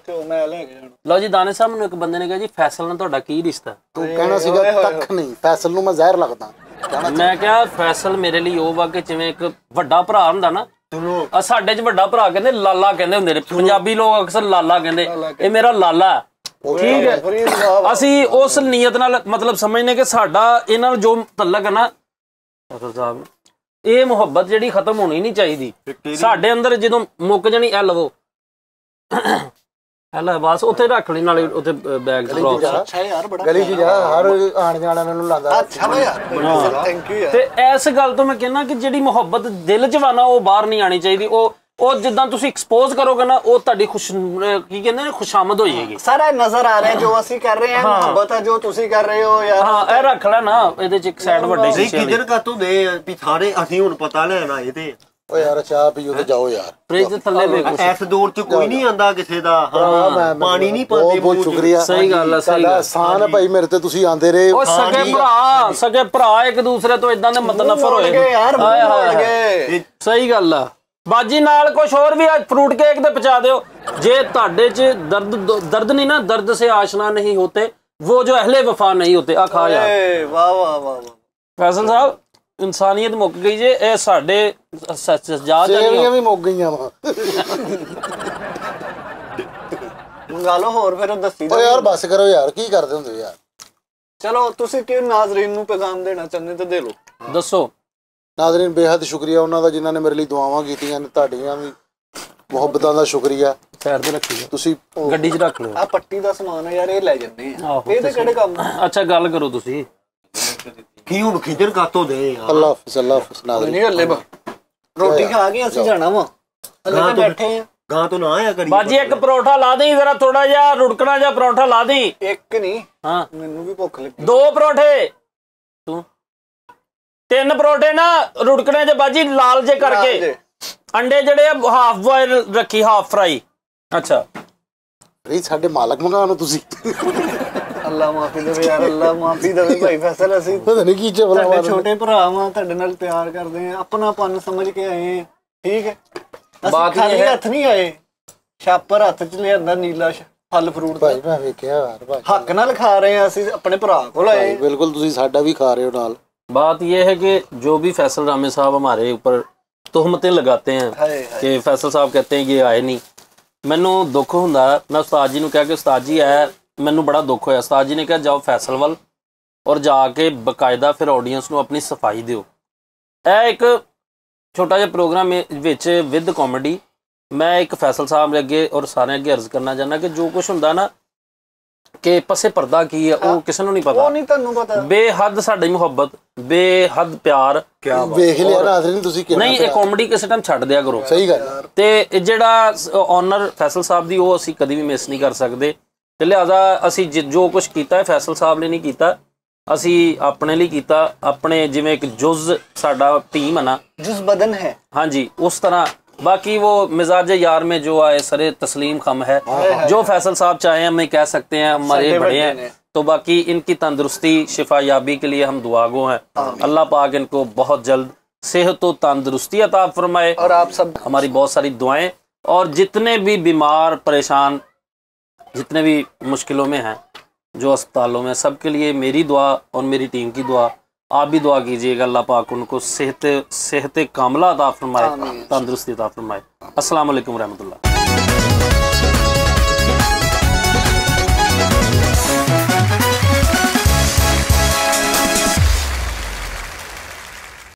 ਮੈਂ ਲੈ ਕੇ ਜਾਣਾ। ਲਓ ਜੀ ਦਾਨਿਸ਼ ਸਾਹਿਬ ਨੂੰ ਇੱਕ ਬੰਦੇ ਨੇ ਕਿਹਾ ਜੀ ਫੈਸਲ ਨਾਲ ਤੁਹਾਡਾ ਕੀ ਰਿਸ਼ਤਾ? ਤੂੰ ਕਹਿਣਾ ਸੀਗਾ ਕੱਖ ਨਹੀਂ, ਫੈਸਲ ਨੂੰ ਮੈਂ ਜ਼ਹਿਰ ਲੱਗਦਾ। ਮੈਂ ਕਿਹਾ ਫੈਸਲ ਮੇਰੇ ਲਈ ਉਹ ਵਾ ਕਿ ਜਿਵੇਂ ਇੱਕ ਵੱਡਾ ਭਰਾ ਹੁੰਦਾ ਨਾ, ਸਾਡੇ 'ਚ ਵੱਡਾ ਭਰਾ ਕਹਿੰਦੇ ਲਾਲਾ ਕਹਿੰਦੇ ਹੁੰਦੇ ਨੇ ਪੰਜਾਬੀ ਲੋਕ, ਅਕਸਰ ਲਾਲਾ ਕਹਿੰਦੇ। ਇਹ ਮੇਰਾ ਲਾਲਾ, ਠੀਕ ਹੈ। ਅਸੀਂ ਉਸ ਨੀਅਤ ਨਾਲ ਮਤਲਬ ਸਮਝਨੇ ਕਿ ਸਾਡਾ ਇਹਨਾਂ ਨਾਲ ਜੋ ਤਲਕ ਹੈ ਨਾ ਫੈਸਲ ਸਾਹਿਬ, ਇਹ ਮੁਹੱਬਤ ਜਿਹੜੀ ਖਤਮ ਹੋਣੀ ਨਹੀਂ ਚਾਹੀਦੀ ਸਾਡੇ ਅੰਦਰ। ਜਦੋਂ ਮੁੱਕ ਜਾਣੀ ਐ ਲਵੋ ਹੈਲਾ ਬਸ ਉੱਥੇ ਰੱਖ ਲਈ, ਨਾਲੇ ਉੱਥੇ ਬੈਗ ਅੱਛਾ ਯਾਰ ਬੜਾ ਗਲੀ 'ਚ ਜਾ, ਹਰ ਆਣ ਜਾਣਾ ਮੈਨੂੰ ਲੱਗਦਾ। ਅੱਛਾ ਯਾਰ ਥੈਂਕ ਯੂ ਯਾਰ। ਤੇ ਇਸ ਗੱਲ ਤੋਂ ਮੈਂ ਕਹਿੰਦਾ ਕਿ ਜਿਹੜੀ ਮੁਹੱਬਤ ਦਿਲ 'ਚ ਵਾ ਨਾ ਉਹ ਬਾਹਰ ਨਹੀਂ ਆਣੀ ਚਾਹੀਦੀ। ਉਹ ਜਿੱਦਾਂ ਤੁਸੀਂ ਐਕਸਪੋਜ਼ ਕਰੋਗੇ ਨਾ ਉਹ ਤੁਹਾਡੀ ਕੀ ਕਹਿੰਦੇ ਨੇ ਖੁਸ਼ਾਮਦ ਹੋ ਜਾਏਗੀ। ਸਾਰਾ ਨਜ਼ਰ ਆ ਰਿਹਾ ਜੋ ਅਸੀਂ ਕਰ ਰਹੇ ਹਾਂ, ਮੁਹੱਬਤ ਹੈ ਜੋ ਤੁਸੀਂ ਕਰ ਰਹੇ ਹੋ ਯਾਰ। ਹਾਂ ਇਹ ਰੱਖ ਲੈ ਨਾ, ਇਹਦੇ 'ਚ ਇੱਕ ਸਾਈਡ ਵੱਡੇ ਸ਼ੀਸ਼ੇ ਵਾਲੀ। ਕਿਧਰ ਕਾਤੋਂ ਦੇ ਵੀ ਸਾਰੇ ਅਸੀਂ ਹੁਣ ਪਤਾ ਲੈਣਾ ਇਹਦੇ। ਓ ਯਾਰ ਚਾਹ ਪੀਓ ਤੇ ਜਾਓ ਯਾਰ। ਫ੍ਰਿਜ ਦੇ ਥੱਲੇ ਵੇਖ, ਇਸ ਦੌਰ 'ਚ ਕੋਈ ਨਹੀਂ ਆਂਦਾ ਕਿਸੇ ਦਾ। ਹਾਂ ਪਾਣੀ ਨਹੀਂ ਪਾਉਂਦੇ। ਬਹੁਤ ਸ਼ੁਕਰੀਆ, ਸਹੀ ਗੱਲ ਹੈ, ਸਹੀ ਗੱਲ। ਆਸਾਨ ਹੈ ਭਾਈ ਮੇਰੇ ਤੇ, ਤੁਸੀਂ ਆਂਦੇ ਰਹੇ। ਉਹ ਸਕੇ ਭਰਾ ਇੱਕ ਦੂਸਰੇ ਤੋਂ ਇਦਾਂ ਦੇ ਮਤਨਫਰ ਹੋਏ ਯਾਰ, ਸਹੀ ਗੱਲ ਆ। ਬਾਜੀ ਨਾਲ ਕੁਛ ਹੋਰ ਵੀ ਅੱਜ ਫਰੂਟ केक ਤੇ ਪਹੁੰਚਾ ਦਿਓ। ਜੇ ਤੁਹਾਡੇ 'ਚ ਦਰਦ ਨਹੀਂ ਨਾ, ਦर्द से आशना नहीं होते वो जो अहले वफा नहीं होते। आ खा यार, ਵਾਹ ਵਾਹ ਵਾਹ। ਫੈਸਲ ਸਾਹਿਬ ਇਨਸਾਨੀਅਤ ਮੁੱਕ ਗਈ ਜੇ। ਇਹ ਸਾਡੇ ਸੇਵੀਆਂ ਵੀ ਮੁੱਕ ਗਈਆਂ ਵਾ। ਮੰਗਾ ਲਓ ਹੋਰ ਫਿਰ ਦੱਸੀ। ਓ ਯਾਰ ਬਸ ਕਰੋ ਯਾਰ, ਕੀ ਕਰਦੇ ਹੁੰਦੇ ਯਾਰ। ਚਲੋ ਤੁਸੀਂ ਕਿਉਂ ਨਾਜ਼ਰੀਨ ਨੂੰ ਪੈਗਾਮ ਦੇਣਾ ਚਾਹੁੰਦੇ ਤੇ ਦੇ ਲਓ। ਦੱਸੋ। ਨਾਜ਼ਰੀਨ ਬੇਹੱਦ ਸ਼ੁਕਰੀਆ ਉਹਨਾਂ ਦਾ ਜਿਨ੍ਹਾਂ ਨੇ ਮੇਰੇ ਲਈ ਦੁਆਵਾਂ ਕੀਤੀਆਂ ਨੇ, ਤੁਹਾਡੀਆਂ ਵੀ ਮੁਹੱਬਤਾਂ ਦਾ ਸ਼ੁਕਰੀਆ। ਸਾਈਡ ਤੇ ਰੱਖੀ ਤੁਸੀਂ ਗੱਡੀ 'ਚ ਰੱਖ ਲਓ। ਆ ਪੱਟੀ ਦਾ ਸਮਾਨ ਹੈ ਯਾਰ, ਇਹ ਲੈ ਜੰਨੇ ਆ। ਇਹਦੇ ਕਿਹੜੇ ਕੰਮ? ਅੱਛਾ ਗੱਲ ਕਰੋ ਤੁਸੀਂ। ਕੀ ਹੁਣ ਖਿਜਰ ਕਾਤੋਂ ਦੇ ਯਾਰ। ਅੱਲਾਹ ਹਾਫਿਜ਼, ਅੱਲਾਹ ਹਾਫਿਜ਼। ਨਾਜ਼ਰੀਨ ਨਹੀਂ ਹੱਲੇ ਰੋਟੀ ਖਾ ਕੇ ਅਸੀਂ ਜਾਣਾ ਵਾ, ਹੱਲੇ ਬੈਠੇ ਆ। गां तो ना आया करी बाजी एक परोठा ला दी जरा, थोड़ा जा रुड़कना जा परोठा ला दी। एक नहीं, हाँ मैनू भी भुख लगी। 2 परोठे, तू 3 परोठे ना रुड़कने जे बाजी, लाल जे करके। अंडे जड़े हाफ बॉयल रखी, हाफ फ्राई। अच्छा ਨਹੀਂ ਸਾਡੇ ਮਾਲਕ ਮੰਗਾਉਣਾ ਤੁਸੀਂ ਅੱਲਾ ਮਾਫੀ ਦੇਵੇ ਯਾਰ, ਅੱਲਾ ਮਾਫੀ ਦੇਵੇ ਭਾਈ ਫੈਸਲ। ਅਸੀਂ ਪਤਾ ਨਹੀਂ ਕੀ ਚਵਲਾ ਤੁਹਾਡੇ ਛੋਟੇ ਭਰਾ ਵਾਂ, ਤੁਹਾਡੇ ਨਾਲ ਪਿਆਰ ਕਰਦੇ ਆ, ਆਪਣਾਪਨ ਸਮਝ ਕੇ ਆਏ ਆ, ਠੀਕ ਹੈ। ਅਸੀਂ ਖਾਲੀ ਹੱਥ ਨਹੀਂ ਆਏ, ਛਾਪਰ ਹੱਥ ਚ ਲਿਆਂਦਾ ਨੀਲਾ ਫਲ ਫਰੂਟ ਭਾਈ ਮੈਂ ਵੇਖਿਆ ਯਾਰ ਭਾਈ, ਹੱਕ ਨਾਲ ਖਾ ਰਹੇ ਆ ਅਸੀਂ, ਆਪਣੇ ਭਰਾ ਕੋਲ ਆਏ। ਬਿਲਕੁਲ ਤੁਸੀਂ ਸਾਡਾ ਵੀ ਖਾ ਰਹੇ ਹੋ ਨਾਲ। बात यह है कि जो भी फैसल रामे साहब हमारे ऊपर तोहमतें लगाते हैं कि फैसल साहब कहते हैं ये आए नहीं, मैनू दुख हुंदा। मैं उस्ताद जी नूं कहा कि उस्ताद जी है, मैनू बड़ा दुख होया। उस्ताद जी ने कहा जाओ फैसल वाल और जाके बकायदा फिर ऑडियंस नूं अपनी सफाई दिओ। ਇਹ एक छोटा जिहा प्रोग्राम विच विद कॉमेडी। मैं एक फैसल साहब अगे और सारे अगे अर्ज करना चाहना कि जो कुछ हुंदा ना कि पसे पर्दा की है वो किसी नूं नहीं पता। ਉਹ ਨਹੀਂ ਤੁਹਾਨੂੰ ਪਤਾ। बेहद साडी मुहब्बत, बेहद प्यार। ਵੇਖ ਲਿਆ ਨਾਜ਼ਰੀਨ ਤੁਸੀਂ ਕਿੰਨਾ नहीं ये कॉमेडी किसी टाइम छड्ड दिया करो। ਸਹੀ ਗੱਲ ਤੇ ਜਿਹੜਾ ਓਨਰ ਫੈਸਲ ਸਾਹਿਬ ਦੀ ਉਹ ਅਸੀਂ ਕਦੀ ਵੀ ਮਿਸ ਨਹੀਂ ਕਰ ਸਕਦੇ ਤੇ ਲਿਹਾਜ਼ਾ ਅਸੀਂ ਜੋ ਕੁਝ ਕੀਤਾ ਹੈ ਫੈਸਲ ਸਾਹਿਬ ਨੇ ਨਹੀਂ ਕੀਤਾ, ਅਸੀਂ ਆਪਣੇ ਲਈ ਕੀਤਾ। ਆਪਣੇ ਜਿਵੇਂ ਇੱਕ ਜੁਜ਼ ਸਾਡਾ ਟੀਮ ਹੈ ਨਾ, जुज बदन है। हाँ जी, उस तरह। बाकी वो मिजाज यार में जो आए सरे तस्लीम खम है, जो फैसल साहब चाहे हम नहीं कह सकते हैं, हमारे बड़े हैं। तो बाकी इनकी तंदुरुस्ती शिफा याबी के लिए हम दुआगो हैं। अल्लाह पाक इनको बहुत जल्द सेहत व तंदुरुस्ती अता फरमाए। और आप सब, हमारी बहुत सारी दुआएं, और जितने भी बीमार परेशान, जितने भी मुश्किलों में हैं, जो अस्पतालों में, सबके लिए मेरी दुआ और मेरी टीम की दुआ। आप भी दुआ कीजिएगा, अल्लाह पाक उनको सेहत कामला अता फरमाए, तंदुरुस्ती अता फरमाए। अस्सलाम वालेकुम रहमतुल्लाह।